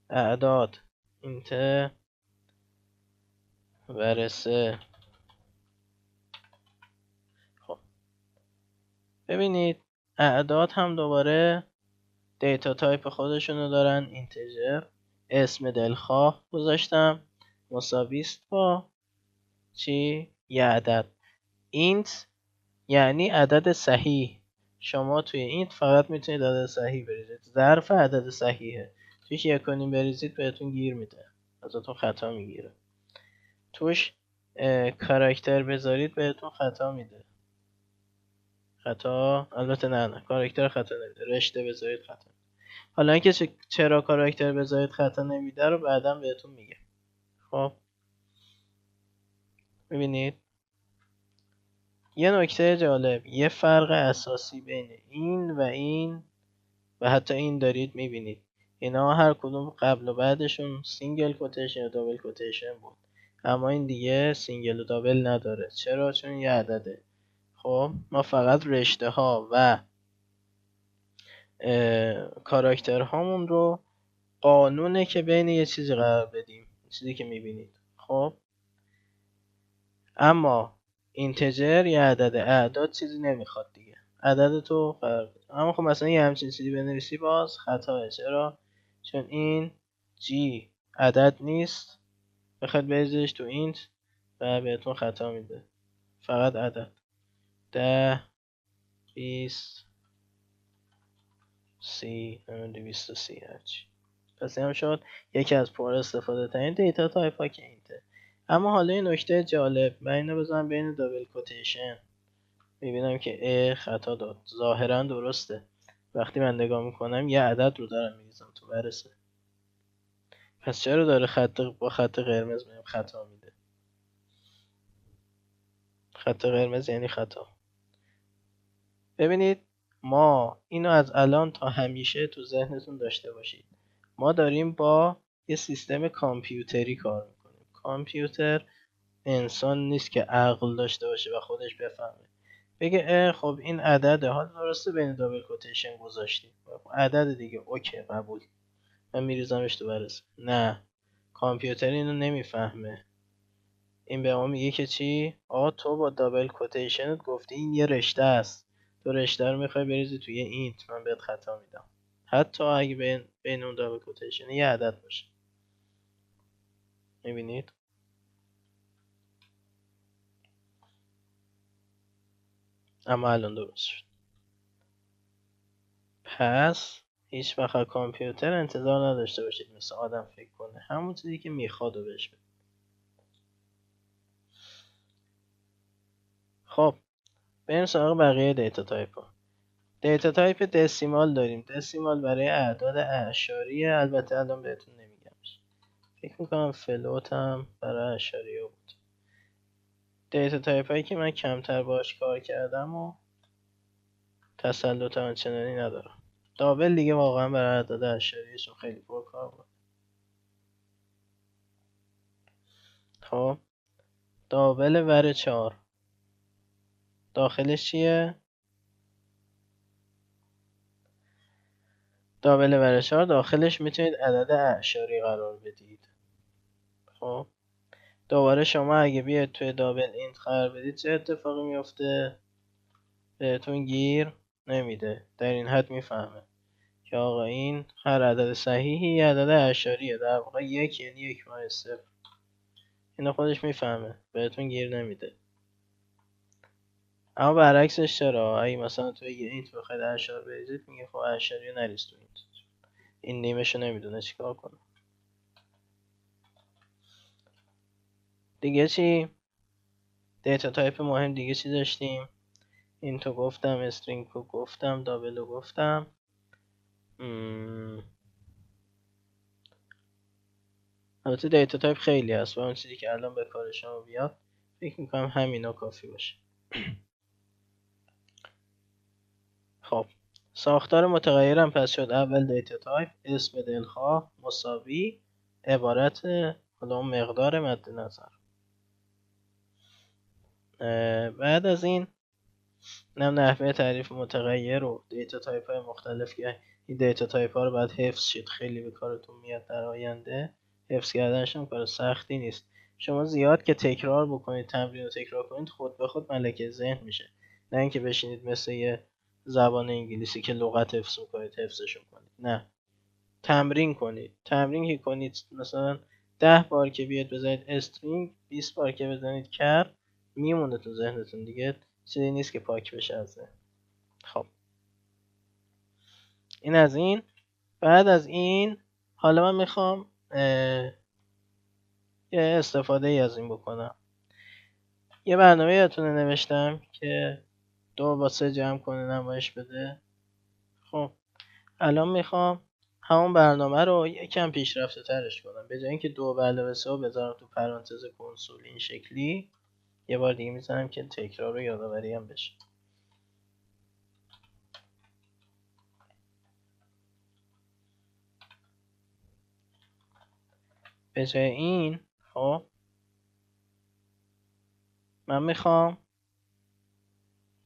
S1: اعداد اینت ورسه. خب ببینید اعداد هم دوباره دیتا تایپ خودشونو دارن، اینتجر، اسم دلخواه گذاشتم مساویست با چی؟ یه عدد. اینت یعنی عدد صحیح. شما توی اینت فقط میتونید عدد صحیح بریزید، ظرف عدد صحیحه. توش 1.5 بریزید بهتون گیر میده، ازتون خطا میگیره. توش کاراکتر بذارید بهتون خطا میده. خطا البته نه کاراکتر خطا نمیده، رشته بذارید خطا میده. حالا اینکه چرا کاراکتر بذارید خطا نمیده رو بعدا بهتون میگه. خب ببینید یه نکته جالب، یه فرق اساسی بین این و حتی این دارید میبینید، اینا هر کدوم قبل و بعدشون سینگل کوتیشن و دابل کوتیشن بود، اما این دیگه سینگل و دابل نداره. چرا؟ چون یه عدده. خب ما فقط رشته ها و کاراکتر هامون رو قانونه که بین یه چیزی قرار بدیم، چیزی که میبینید. خب اما اینتجر یه عدد، اعداد چیزی نمیخواد دیگه، عدد تو قرار بده. اما خب مثلا یه همچین چیزی بنویسی باز خطاه. چرا؟ چون این جی عدد نیست، بخواد بریزش تو اینت و بهتون خطا میده، فقط عدد 10 20 30 230 هرچی. پس این هم شد یکی از پر استفاده ترین دیتا تایپ ها که اینته. اما حالا این نکته جالب، من اینو بزنم بین دابل کوتیشن میبینم که خطا داد. ظاهرا درسته، وقتی من نگاه میکنم یه عدد رو دارم میریزم تو برسه، پس چرا داره با خط قرمز بهم خطا میده؟ خط قرمز یعنی خطا. ببینید ما اینو از الان تا همیشه تو ذهنتون داشته باشید، ما داریم با یه سیستم کامپیوتری کار میکنیم. کامپیوتر انسان نیست که عقل داشته باشه و خودش بفهمه بگه خب این عدده، حال درسته بین دابل کوتیشن گذاشتیم، عدد دیگه، اوکی قبول، من میریزمش تو برسه. نه، کامپیوتر اینو نمیفهمه. این به ما میگه که چی؟ تو با دابل کوتیشنت گفتی این یه رشته است، تو رشته رو میخوای بریزی توی اینت، من بهت خطا میدم، حتی اگه بین اون دابل کوتیشن یه عدد باشه. میبینید؟ اما الان درست شد. پس هیچ وقت کامپیوتر انتظار نداشته باشید مثل آدم فکر کنه، همون چیزی که میخواد و بهش بده. خب بریم سراغ بقیه دیتا تایپ ها. دیتا تایپ دسیمال داریم. دسیمال برای اعداد اعشاریه، البته الان بهتون نمیگمش، فکر میکنم فلوت هم برای اعشاریه بود. دیتا تایپ هایی که من کمتر باش کار کردم و تسلط آنچنانی ندارم. دابل دیگه واقعا برای اعداد اعشاریه چون خیلی پرکار بود. خب دابل ور 4 داخلش چیه؟ دابل ور 4 داخلش میتونید عدد اعشاری قرار بدید. خب دوباره شما اگه بیاید توی دابل اینت قرار بدید چه اتفاقی میفته؟ بهتون گیر نمیده، در این حد میفهمه که آقا این هر عدد صحیحی یه عدد اعشاریه، در واقع یک یعنی 1/0. اینو خودش میفهمه، بهتون گیر نمیده. اما برعکسش چرا؟ اگه مثلا توی یه اینت بخواید اعشار بریزید میگه خب اعشاری نریز تو اینت، این نیمشو نمیدونه چیکار کنه. دیگه چی؟ دیتا تایپ مهم دیگه چی داشتیم؟ اینتو گفتم، استرینگ رو گفتم، دابل رو گفتم. البته دیتا تایپ خیلی هست و اون چیزی که الان به کار شما بیاد فکر میکنم همینا کافی باشه. خب ساختار متغیرم پس شد اول دیتا تایپ، اسم دلخواه مساوی عبارت حالا اون مقدار مد نظر. بعد از این نحوه تعریف متغیر و دیتا تایپ های مختلف که این دیتا تایپ ها رو باید حفظ شید، خیلی به کارتون میاد در آینده. حفظ کردنش هم کار سختی نیست. شما زیاد که تکرار بکنید، تمرین رو تکرار کنید، خود به خود ملکه ذهن میشه. نه اینکه بشینید مثل یه زبان انگلیسی که لغت حفظ میکنید حفظشون کنید. نه، تمرین کنید. تمرین که کنید مثلا 10 بار که بیاد بزنید استرینگ، 20 بار که بزنید کر، میمونه تو ذهنتون دیگه، چیزی نیست که پاک بشه از ذهن. خب این از این. بعد از این حالا من میخوام یه استفاده ای از این بکنم. یه برنامه یادتونه نوشتم که 2 با 3 جمع کنه نمایش بده. خب الان میخوام همون برنامه رو یکم پیشرفته ترش کنم. به جای اینکه 2 به علاوه 3 رو بذارم تو پرانتز کنسول این شکلی، یه بار دیگه میزنم که تکرار و یادآوری هم بشه. به جای این خب من میخوام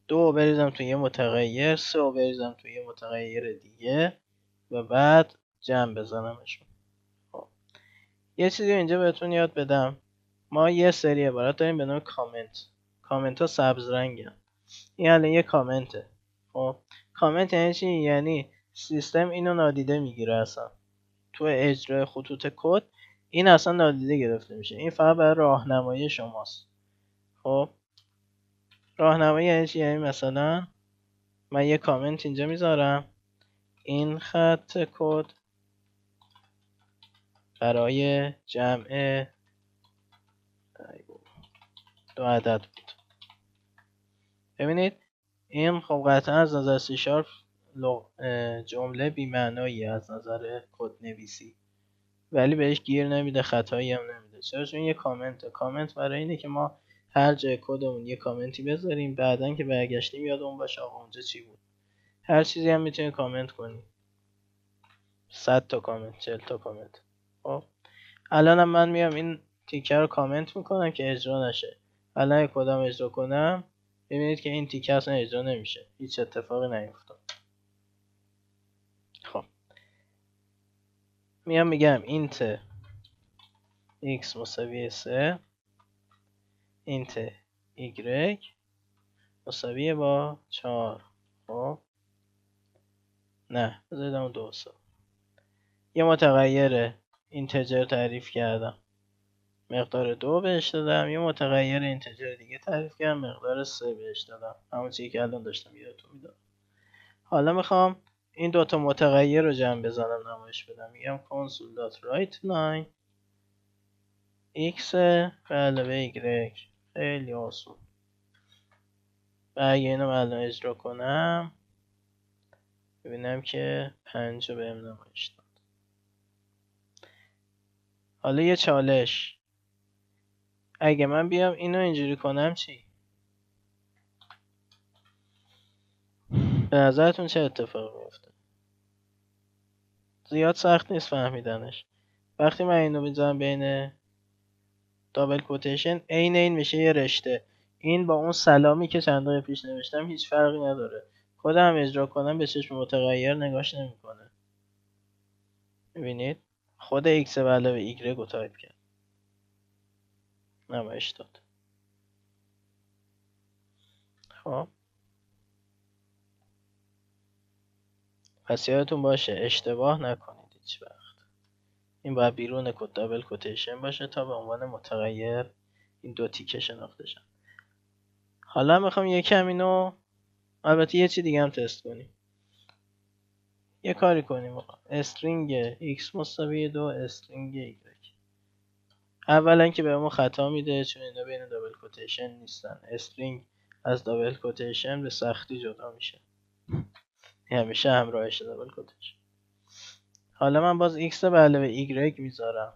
S1: 2 بریزم توی یه متغیر، 3 بریزم توی یه متغیر دیگه و بعد جمع بزنمشون. خب یه چیزی اینجا بهتون یاد بدم. ما یه سری عبارت داریم به نام کامنت. کامنت ها سبز رنگن. این الان یه کامنته. خب کامنت یعنی چی؟ یعنی سیستم اینو نادیده میگیره، اصلا تو اجرای خطوط کد این اصلا نادیده گرفته میشه. این فقط برای راهنمایی شماست. خب راهنمایی یعنی چی؟ یعنی مثلا من یه کامنت اینجا میذارم، این خط کد برای جمع 2 عدد بود. ببینید این خب قطعا از نظر سی شارپ جمله بی‌معنایی از نظر کد نویسی، ولی بهش گیر نمیده، خطایی هم نمیده. چرا؟ چون یه کامنته. کامنت برای اینه که ما هر جای کدمون یه کامنتی بذاریم، بعدن که برگشتیم یادمون باشه آقا اونجا چی بود. هر چیزی هم میتونی کامنت کنی. 100 تا کامنت، 40 تا کامنت. خب الانم من میام این تیکه رو کامنت میکنم که اجرا نشه. الان کدام اجرا کنم ببینید که این تیکه اصلا اجرا نمیشه، هیچ اتفاقی نیفتاد. خب میام میگم اینت x مساوی 3 اینت y مساوی با 4. خب نه بذارید اون 2 یه متغیر اینتجر تعریف کردم، مقدار 2 بهش دادم. یه متغیر اینتجر دیگه تعریف کردم، مقدار 3 بهش دادم، همون چیزی که الان داشتم یادتون میدادم. حالا میخوام این دوتا متغیر رو جمع بزنم نمایش بدم. میگم console.writeLine x به علاوه y. خیلی آسون. و اگه اینو الان اجرا کنم ببینم که 5 رو بهم نمایش داد. حالا یه چالش، اگه من بیام اینو اینجوری کنم چی؟ به نظرتون چه اتفاقی میفته؟ زیاد سخت نیست فهمیدنش. وقتی من اینو میذارم بین دابل کوتیشن، این میشه یه رشته. این با اون سلامی که چند دقیقه پیش نوشتم هیچ فرقی نداره. خودم اجرا کنم به چشم متغیر نگاش نمیکنه. ببینید خود x به علاوه y رو تایپ کرد، نمایش داد. خب پس یادتون باشه اشتباه نکنید هیچ وقت. این باید بیرون کد دابل کوتیشن باشه تا به عنوان متغیر این دو تیکه شناخته شن. حالا میخوام یکم اینو، البته یه چی دیگه هم تست کنیم. یه کاری کنیم استرینگ x مساوی 2 استرینگ y. اولا که بهمون خطا میده چون اینا بین دابل کوتیشن نیستن. استرینگ از دابل کوتیشن به سختی جدا میشه، همیشه همراهش دابل کوتیشن. حالا من باز x به علاوه y میذارم.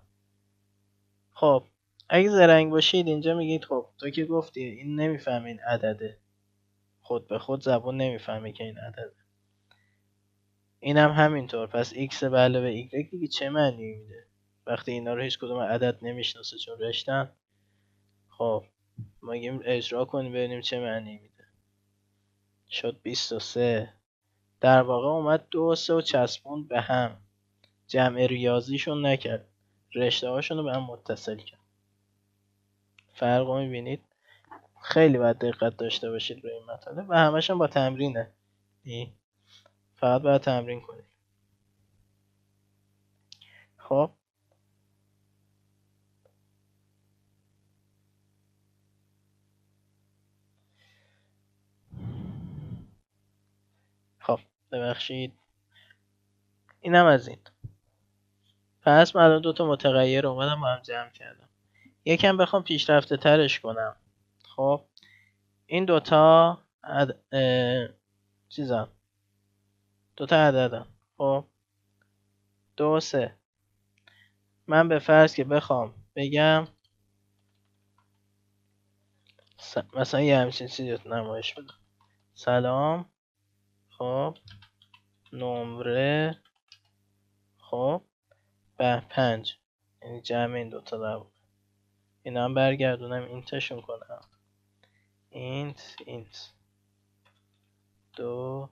S1: خب اگه زرنگ باشید اینجا میگید خب تو که گفتی این نمیفهمه این عدده، خود به خود زبون نمیفهمه که این عدده. اینم همینطور. پس x به علاوه y دیگه چه معنی میده وقتی اینا رو هیچ کدوم عدد نمیشناسه چون رشتن؟ خب ما گیم اجرا کنیم ببینیم چه معنی میده. شد 23. در واقع اومد 2 و 3 و چسبوند به هم، جمع ریاضیشون نکرد، رشته هاشون رو به هم متصل کرد. فرق رو میبینید؟ خیلی باید دقت داشته باشید روی این مطالب و همش هم با تمرینه. فقط باید تمرین کنید. خب خب ببخشید، اینم از این. پس من الان 2 تا متغیر اومدم با هم جمع کردم. یکم بخوام پیشرفته ترش کنم. خب این دوتا چیزن، 2 تا عددن. خب 2 و 3. من به فرض که بخوام بگم مثلا یه همچین چیزی رو نمایش بدم. سلام، خب نمره، خب به 5، یعنی جمع این دوتا در واقع. اینا هم برگردونم اینتشون کنم. اینت 2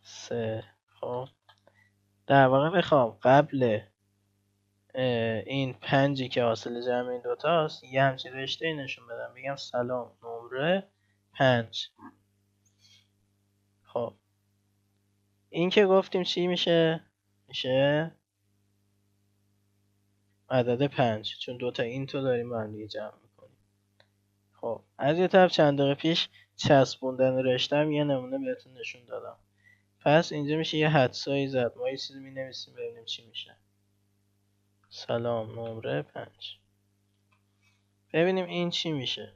S1: 3. خب در واقع بخوام قبل این 5 که حاصل جمع این دوتاست یه همچین رشته نشون بدم، بگم سلام نمره 5. خب این که گفتیم چی میشه؟ میشه عدد 5، چون دوتا اینتو داریم با هم دیگه جمع میکنیم. خب از یه طرف چند دقیقه پیش چسبوندن رشته‌ام یه نمونه بهتون نشون دادم. پس اینجا میشه یه حدسایی زد. ما یه چیزی مینویسیم ببینیم چی میشه. سلام نمره 5. ببینیم این چی میشه.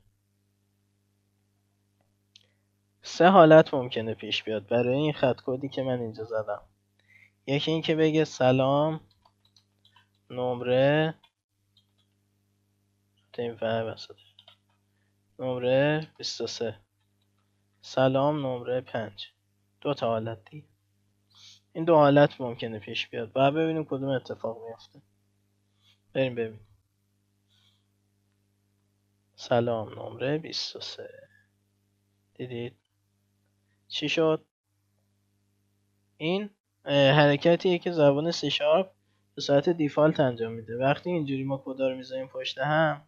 S1: 3 حالت ممکنه پیش بیاد برای این خط کدی که من اینجا زدم. یکی این که بگه سلام نمره نمره 23، سلام نمره 5. 2 تا حالت دیگه. این 2 حالت ممکنه پیش بیاد. بعد ببینیم کدوم اتفاق میفته. بریم ببینیم. سلام نمره 23. دیدید چی شد؟ این حرکتیه که زبان سی شارپ به صورت دیفالت انجام میده. وقتی اینجوری ما کدا رو میذاریم پشت هم،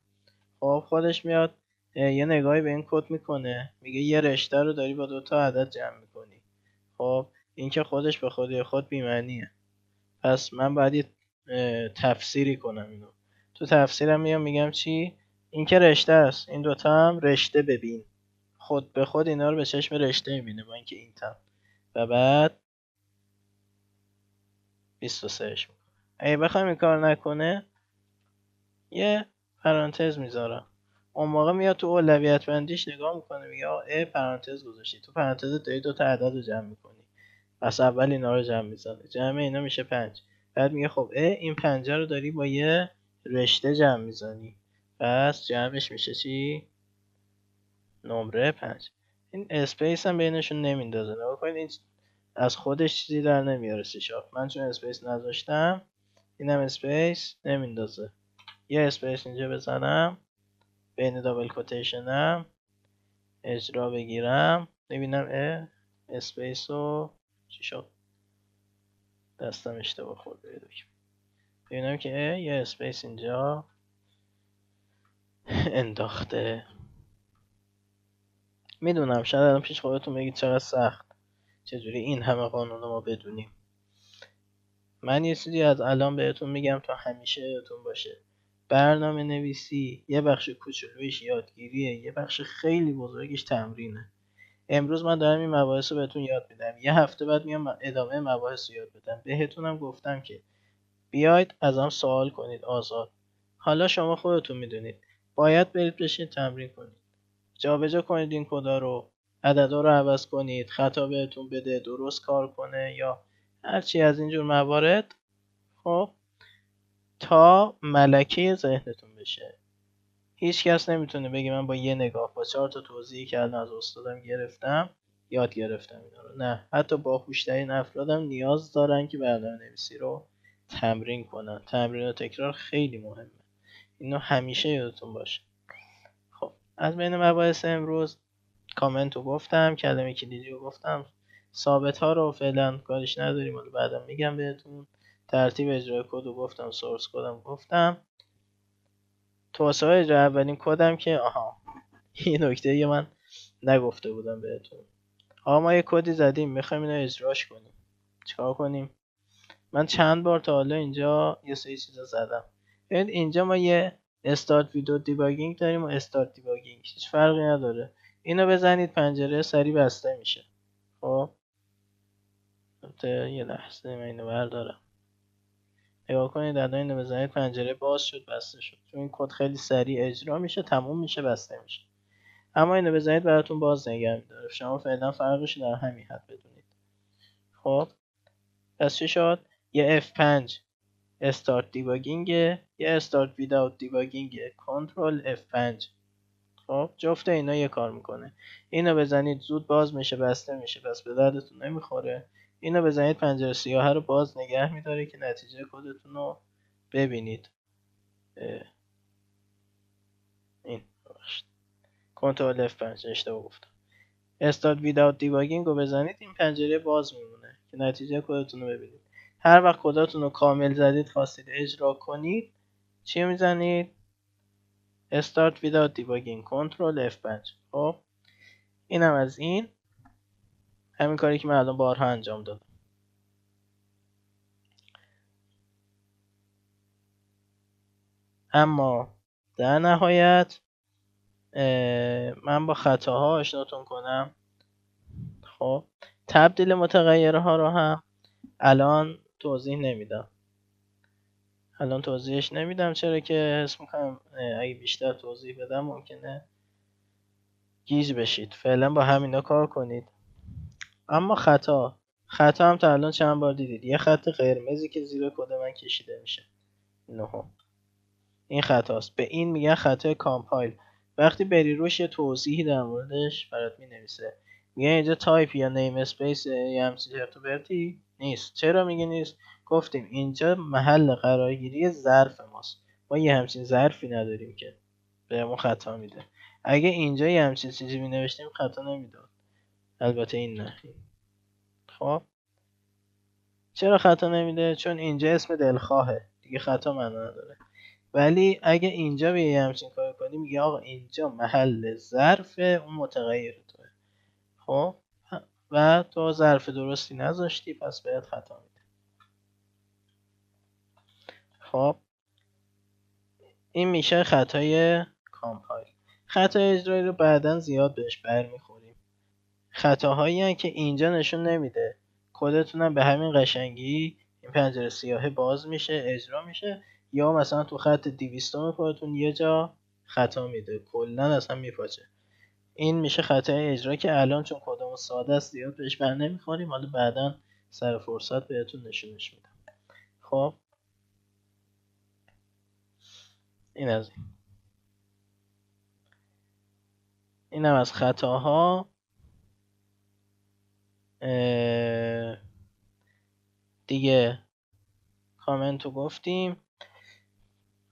S1: خب خودش میاد یه نگاهی به این کد میکنه، میگه یه رشته رو داری با 2 تا عدد جمع میکنی. خب این که خودش به خودی خود بی‌معنیه. پس من باید یه تفسیری کنم اینو. تو تفسیرم میگم چی؟ این که رشته است، این دوتا هم رشته ببین. خود به خود اینا رو به چشم رشته میبینه با اینکه این تم. و بعد 23ش میکنه. اگه بخوایم این کار نکنه یه پرانتز میذارم. اون موقع میاد تو اولویت بندیش نگاه میکنه، میگه پرانتز گذاشتی، تو پرانتز داری 2 تا عدد رو جمع میکنی، پس اول اینا رو جمع میزنه. جمع اینا میشه 5. بعد میگه خب این 5 رو داری با یه رشته جمع میزنی، پس جمعش میشه چی؟ نمره 5. این اسپیس هم بینشون نمیندازه. نگاه کنید این از خودش چیزی در نمیاره سی شارپ. من چون اسپیس نذاشتم اینم اسپیس نمیندازه. یه اسپیس اینجا بزنم، بین دابل کوتیشنم اجرا بگیرم، ببینم اسپیس رو چی شد؟ دستم اشتباه خورده. ببینم که یه اسپیس اینجا انداخته. میدونم شاید الان پیش خودتون بگید چقدر سخت، چجوری این همه قانون ما بدونیم. من یه چیزی از الان بهتون میگم تا همیشه یادتون باشه. برنامه نویسی یه بخش کوچولویش یادگیریه، یه بخش خیلی بزرگش تمرینه. امروز من دارم این مباحث رو بهتون یاد میدم، یه هفته بعد میام ادامه مباحث رو یاد بدم. بهتونم گفتم که بیاید ازم سوال کنید آزاد. حالا شما خودتون میدونید، باید برید بشین تمرین کنید، جابجا کنید این کدا رو، عددا رو عوض کنید، خطا بهتون بده درست کار کنه یا هرچی از اینجور موارد. خب تا ملکه ذهنتون بشه. هیچ کس نمیتونه بگه من با یه نگاه با 4 تا توضیحی که الان از استادم گرفتم یاد گرفتم اینا رو. نه، حتی باهوش‌ترین افرادم نیاز دارن که برنامه‌نویسی رو تمرین کنن. تمرین و تکرار خیلی مهمه. اینو همیشه یادتون باشه. خب از بین مباحث امروز کامنت رو گفتم، کلمه کلیدی رو گفتم، ثابت ها رو فعلا کارش نداریم، ولی بعدا میگم بهتون. ترتیب اجرای کد رو گفتم، سورس کدم گفتم. توسعه اجرای اولین کدم که یه نکته من نگفته بودم بهتون. ما یه کدی زدیم میخوایم اینو اجراش کنیم. چیکار کنیم؟ من چند بار تا حالا اینجا یه سری چیزا زدم. ببین اینجا ما یه استارت ویدیو دیباگینگ داریم و استارت دیباگینگ، هیچ فرقی نداره. اینو بزنید پنجره سریع بسته میشه. خب یه لحظه من اینو بردارم. نگاه کنید الان اینو بزنید پنجره باز شد بسته شد، چون این کد خیلی سریع اجرا میشه، تموم میشه، بسته میشه. اما اینو بزنید براتون باز نگه میداره. شما فعلا فرقش در همین حد بدونید. خب پس چی شد؟ یه F5 استارت دیباگینگ، یه استارت ویداوت دیباگینگ، کنترل F5. خب جفت اینا یه کار میکنه. اینو بزنید زود باز میشه بسته میشه، پس به دردتون نمیخوره. اینو بزنید پنجره سیاه رو باز نگه میداره که نتیجه کدتون رو ببینید. این کنترل F5 اشتباه گفتم. استارت ویداوت دیباگینگ رو بزنید این پنجره باز میمونه که نتیجه کدتون رو ببینید. هر وقت کداتون رو کامل زدید خواستید اجرا کنید چی میزنید؟ استارت ویداوت دیباگینگ، کنترل F5. خب اینم از این. همین کاری که من الان بارها انجام دادم. اما در نهایت من با خطاها آشناتون کنم. خب تبدیل متغیرها رو هم الان توضیح نمیدم. توضیحش نمیدم چرا که حس میکنم اگه بیشتر توضیح بدم ممکنه گیج بشید. فعلا با همینا کار کنید. اما خطا هم تا الان چند بار دیدید یه خط قرمزی که زیر کد من کشیده میشه. این خطاست. به این میگن خطای کامپایل. وقتی بری روش یه توضیحی در موردش برات مینویسه، میگه اینجا تایپ یا نیم اسپیس یا همچین چرت و پرتی نیست. چرا میگه نیست؟ گفتیم اینجا محل قرارگیری ظرف ماست. ما یه همچین ظرفی نداریم که بهمون خطا میده. اگه اینجا یه همچین چیزی مینوشتیم خطا نمیداد. البته این نه. خب چرا خطا نمیده؟ چون اینجا اسم دلخواهه دیگه، خطا معنا نداره. ولی اگه اینجا بیای همچین کار کنی میگه آقا اینجا محل ظرف اون متغیر توه. خب و تو ظرف درستی نذاشتی پس بهت خطا میده. خب این میشه خطای کامپایل. خطای اجرایی رو بعداً زیاد بهش برمیخوریم. خطاهایی هستن که اینجا نشون نمیده. کدتونم به همین قشنگی این پنجره سیاه باز میشه اجرا میشه، یا مثلا تو خط 200 کدتون یه جا خطا میده، کلا اصلا میپاچه. این میشه خطای اجرا که الان چون کدمون ساده است زیاد بهش بر نمیخوریم، حالا بعدا سر فرصت بهتون نشونش میدم. خب این از اینم از خطاها. دیگه کامنت رو گفتیم.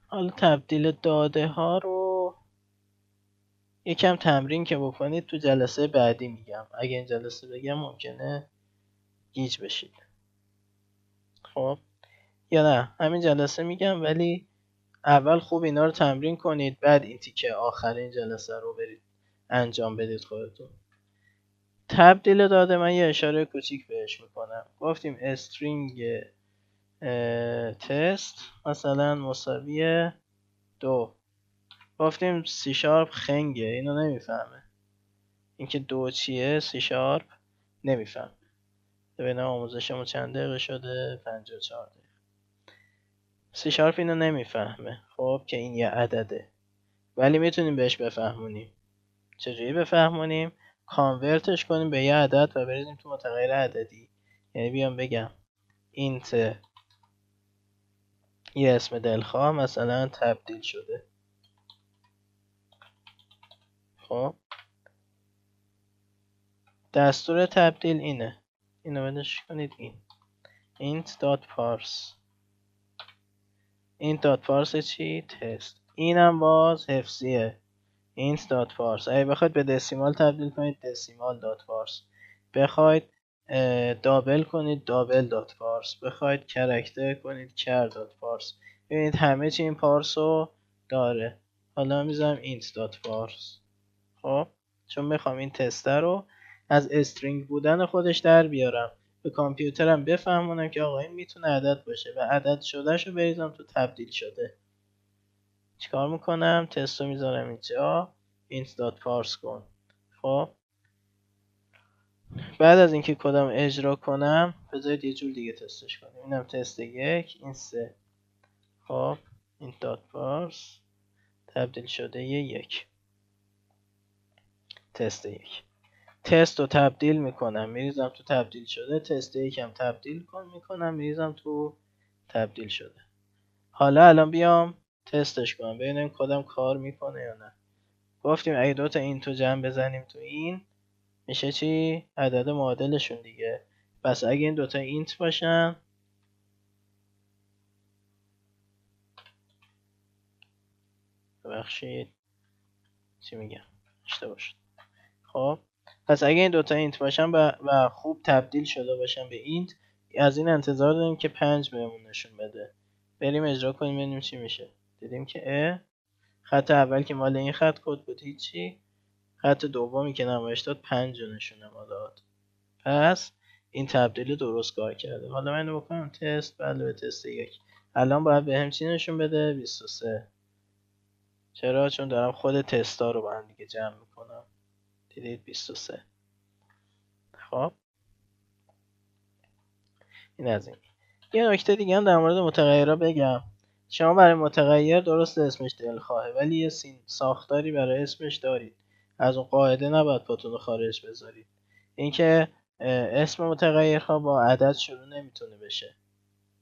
S1: حالا تبدیل داده ها رو یکم تمرین که بکنید تو جلسه بعدی میگم. اگه این جلسه بگم ممکنه گیج بشید. خب یا نه همین جلسه میگم، ولی اول خوب اینا رو تمرین کنید، بعد این تیکه آخرین جلسه رو برید انجام بدید خودتون. تبدیل داده من یه اشاره کوچیک بهش میکنم. گفتیم استرینگ تست مثلا مساوی 2. گفتیم سی شارپ خنگه، اینو نمیفهمه. اینکه 2 چیه سی شارپ نمیفهمه. ببینم آموزشمون چند دقیقه شده؟ 54 دقیقه. سی شارپ اینو نمیفهمه. خب که این یه عدده، ولی میتونیم بهش بفهمونیم. چجوری بفهمونیم؟ کانورتش کنیم به یه عدد و بریزیم تو متغیر عددی. یعنی بیام بگم اینت یه اسم دلخواه مثلا تبدیل شده. خب دستور تبدیل اینو بدش کنید int dot parse. int dot parse چی؟ تست. اینم باز حفظیه int dot parse. اگه بخواید به دسیمال تبدیل کنید دسیمال dot parse. بخواید دابل کنید دابل دات پارس. بخواید کرکتر کنید کر دات پارس. ببینید همه چی این پارس رو داره. حالا میذارم int دات پارس. خب چون میخوام این تسته رو از استرینگ بودن خودش در بیارم، به کامپیوترم بفهمونم که آقا این میتونه عدد باشه و عدد شدهش رو بریزم تو تبدیل شده. چیکار میکنم؟ تست رو میذارم اینجا int dot parse کن. خب بعد از اینکه کدام اجرا کنم بذارید یه جور دیگه تستش کنیم. اینم تست 1، این 3. خب این دات پارس تبدیل شده 1. تست 1. تست رو تبدیل میکنم میریزم تو تبدیل شده. تست 1 هم تبدیل میکنم میریزم تو تبدیل شده. حالا الان بیام تستش کنم ببینیم کدام کار میکنه یا نه. گفتیم اگه دوتا این تو جمع بزنیم تو این میشه چی؟ عدد معادلشون دیگه. پس اگه این دوتا اینت باشن ببخشید چی میگم اشتباه شد. خب پس اگه این دوتا اینت باشن و خوب تبدیل شده باشن به اینت، از این انتظار داریم که 5 بهمون نشون بده. بریم اجرا کنیم ببینیم چی میشه. دیدیم که خط اول که مال این خط کد بود هیچی. خط دومی که نمایش داد 5 نشونه ما داد. پس این تبدیل درست کار کرده. حالا من بکنم تست. بله به تست 1. الان باید به هم چی نشون بده؟ 23. چرا؟ چون دارم خود تستا رو با هم دیگه جمع میکنم. دیدید 23. خب این از این. یه نکته دیگه هم در مورد متغیرها بگم. شما برای متغیر درست اسمش دلخواهه ولی یه ساختاری برای اسمش دارید. از اون قاعده نباید پاتون رو خارج بذارید. اینکه اسم متغیرها با عدد شروع نمیتونه بشه.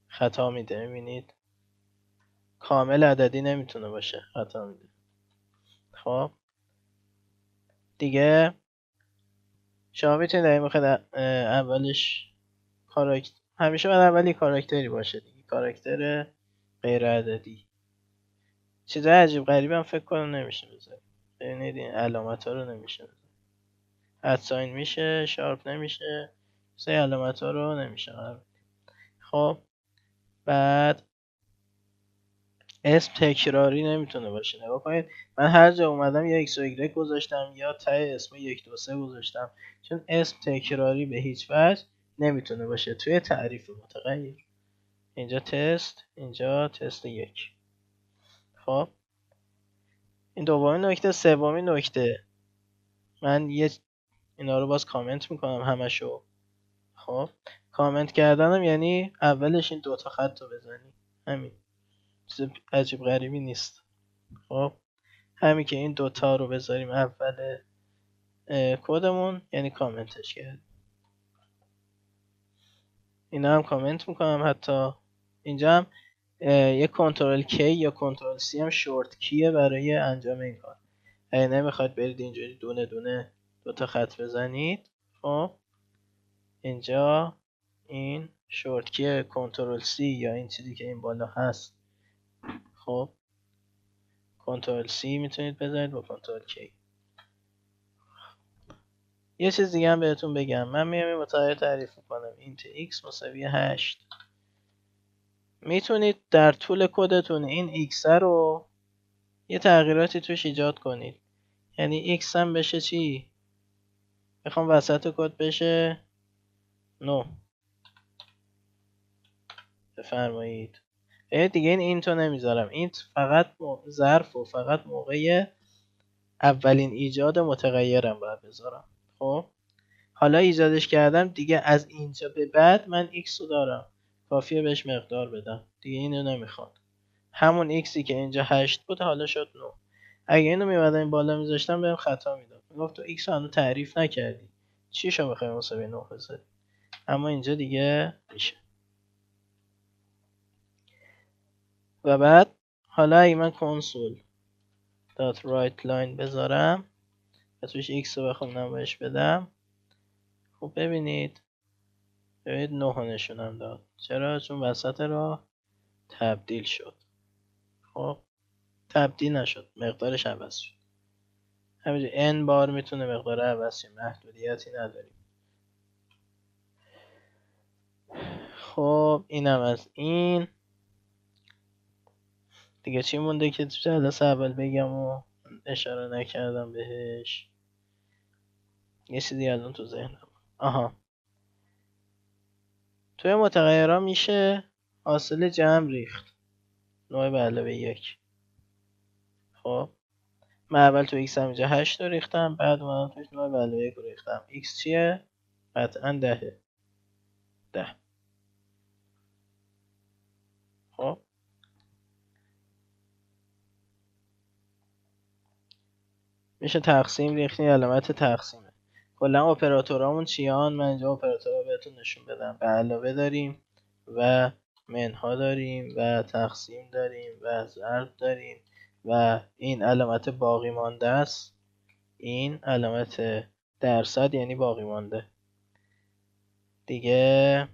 S1: خطا میده. میبینید کامل عددی نمیتونه باشه. خطا میده. خب دیگه شما میتونید اگه میخواید اولش همیشه باید اولی کاراکتری باشه دیگه. کاراکتر غیر عددی. چیزای عجیب غریب هم فکر کنم نمیشه بذارید. ببینید این علامت ها رو نمیشه بذارید. ادساین میشه شارپ نمیشه. سه علامت ها رو نمیشه قرار بدید. خب بعد اسم تکراری نمیتونه باشه. نگاه کنید من هر جا اومدم یا ایکس و ایگرگ گذاشتم یا ته اسم 1 2 3 گذاشتم، چون اسم تکراری به هیچ وجه نمیتونه باشه توی تعریف متغیر. اینجا تست، اینجا تست 1. خب این دومین نکته. سومین نکته من اینا رو باز کامنت میکنم همشو. خب کامنت کردنم یعنی اولش این دوتا خط رو بزنی. همین چیز عجیب غریبی نیست. خب همین که این دوتا رو بذاریم اول کدمون یعنی کامنتش کردیم. اینا هم کامنت میکنم. حتی اینجا هم یه کنترل کی یا کنترل سی هم شورت کیه برای انجام این کار. اگه نمیخواید برید اینجوری دونه دونه دوتا خط بزنید، خب اینجا این شورت کی کنترل سی یا این چیزی که این بالا هست، خب کنترل سی میتونید بزنید با کنترل کی. یه چیز دیگه هم بهتون بگم. من میام این متغیر تعریف میکنم int x مساوی 8. میتونید در طول کدتون این x رو یه تغییراتی توش ایجاد کنید. یعنی x هم بشه چی؟ میخوام وسط کد بشه 9. بفرمایید. دیگه این اینتو نمیذارم. اینت فقط ظرف و فقط موقع اولین ایجاد متغیرم باید بذارم. خب حالا ایجادش کردم دیگه از اینجا به بعد من x رو دارم. کافیه بهش مقدار بدم. دیگه اینو نمیخواد. همون xی که اینجا 8 بود حالا شد 9. اگه اینو میمدم این بالا میذاشتم بهم خطا میداد. میگفت تو x رو هنوز تعریف نکردی. چیشو میخوای مساوی 9 بذاری؟ اما اینجا دیگه میشه. و بعد حالا اگه من کنسول دات رایت لاین بذارم و توش x رو بخوام نمایش بدم، خب ببینید 9 نشونم داد. چرا؟ چون وسط راه تبدیل شد. خب تبدیل نشد، مقدارش عوض شد. همینجوری n بار میتونه مقدار عوض شه، محدودیتی نداریم. خب اینم از این. دیگه چی مونده که تو جلسه اول بگم و اشاره نکردم بهش؟ یه چیزی الان تو ذهنم. آها، توی متغیرها میشه حاصل جمع ریخت 9 به علاوه 1. خب من اول تو x هم اینجا 8 رو ریختم، بعد اومدم توش 9 به علاوه 1 رو ریختم. x چیه؟ قطعا 10. 10. خب میشه تقسیم ریختی، علامت تقسیمه. کلا اپراتورامون چیان؟ من اینجا اپراتورها بهتون نشون بدم. به علاوه داریم و منها داریم و تقسیم داریم و ضرب داریم و این علامت باقی مانده است. این علامت درصد یعنی باقی مانده. دیگه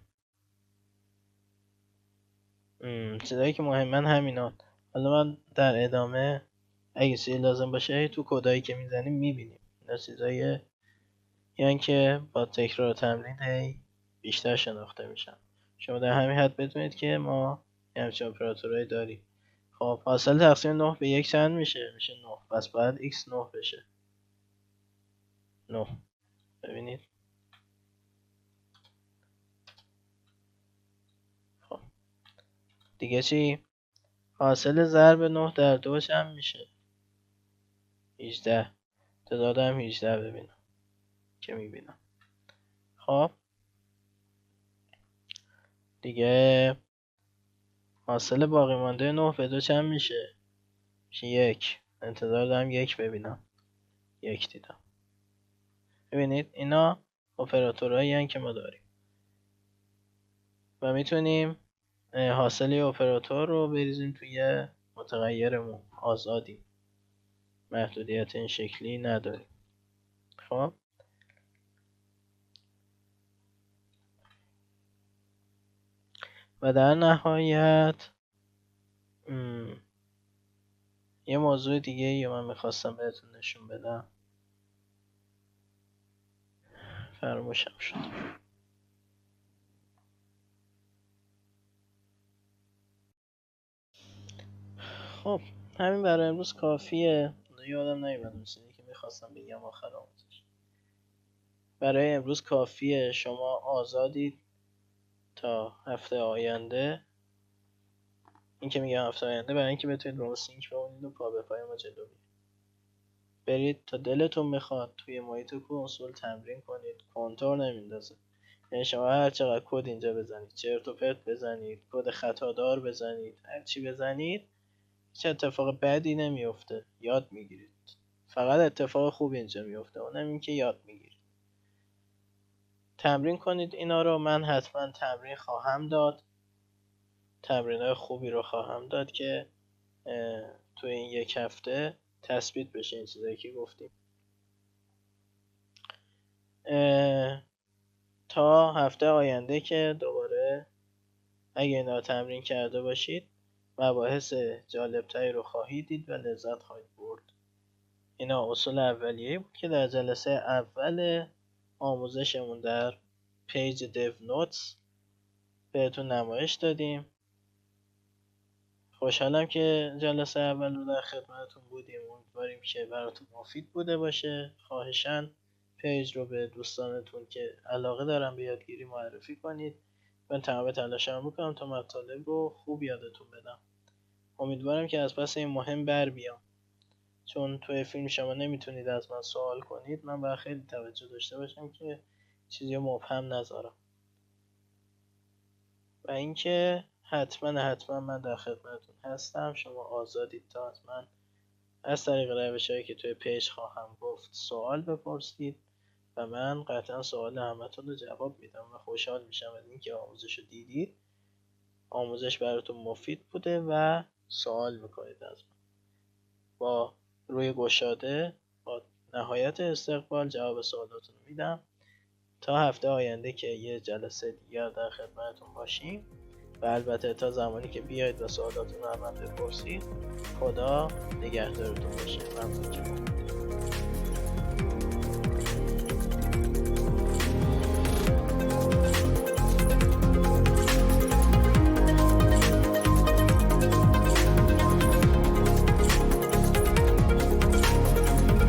S1: چیزایی که مهمن همینان. حالا من در ادامه اگه چیزی لازم باشه تو کدایی که میزنیم میبینیم. اینا چیزایی یعنی که با تکرار و تمرین بیشتر شناخته میشن. شما در همین حد بدونید که ما همچین اپراتورهایی داریم. خب حاصل تقسیم 9 به 1 چند میشه؟ میشه 9. پس باید x 9 بشه. 9. ببینید. خب دیگه چی؟ حاصل ضرب 9 در 2 چند میشه؟ 18. تعدادم 18 ببینم که میبینم. خب دیگه حاصل باقی مانده 9 به 2 چند میشه؟ میشه 1. انتظار دارم 1 ببینم. 1 دیدم. ببینید اینا اپراتورهایی هستند که ما داریم و میتونیم حاصل اپراتور رو بریزیم توی متغیرمون. آزادی، محدودیت این شکلی نداریم. خب و در نهایت یه موضوع دیگه یا من میخواستم بهتون نشون بدم، فراموشم شد. خب همین برای امروز کافیه. یادم نمیاد اون چیزی که میخواستم بگم آخر آموزش. برای امروز کافیه. شما آزادید تا هفته آینده. این که میگم هفته آینده برای اینکه بتونید رو سینک بمونید و پا به پای ما جلو برید تا دلتون میخواد توی محیط کنسول تمرین کنید. کنتور نمیندازه. یعنی شما هر چقدر کد اینجا بزنید، چرت و پرت بزنید، کد خطادار بزنید، هر چی بزنید، هیچ اتفاق بدی نمیفته. یاد میگیرید. فقط اتفاق خوب اینجا میفته، اونم این که یاد میگیرید. تمرین کنید اینا رو. من حتما تمرین خواهم داد. تمرین‌های خوبی رو خواهم داد که توی این یک هفته تثبیت بشه این چیزایی که گفتیم. تا هفته آینده که دوباره اگه اینا تمرین کرده باشید مباحث جالبتری رو خواهید دید و لذت خواهید برد. اینا اصول اولیه‌ای بود که در جلسه اول آموزشمون در پیج دیو نوتس بهتون نمایش دادیم. خوشحالم که جلسه اول رو در خدمتتون بودیم. امیدواریم که براتون مفید بوده باشه. خواهشاً پیج رو به دوستانتون که علاقه دارن به یادگیری معرفی کنید. من تمام تلاشم میکنم تا مطالب رو خوب یادتون بدم. امیدوارم که از پس این مهم بر بیام. چون توی فیلم شما نمیتونید از من سوال کنید. من باید خیلی توجه داشته باشم که چیزی مبهم نذارم. و اینکه حتما من در خدمتتون هستم. شما آزادید تا از من از طریق روش‌هایی که توی پیج خواهم گفت سوال بپرسید و من قطعا سوال همتون رو جواب میدم و خوشحال میشم از اینکه آموزش رو دیدید. آموزش براتون مفید بوده و سوال میکنید از من. با روی گشاده با نهایت استقبال جواب سوالاتون رو میدم. تا هفته آینده که یه جلسه دیگر در خدمتتون باشیم و البته تا زمانی که بیاید و سوالاتون رو از من بپرسید، خدا نگهدارتون باشه. ممنون که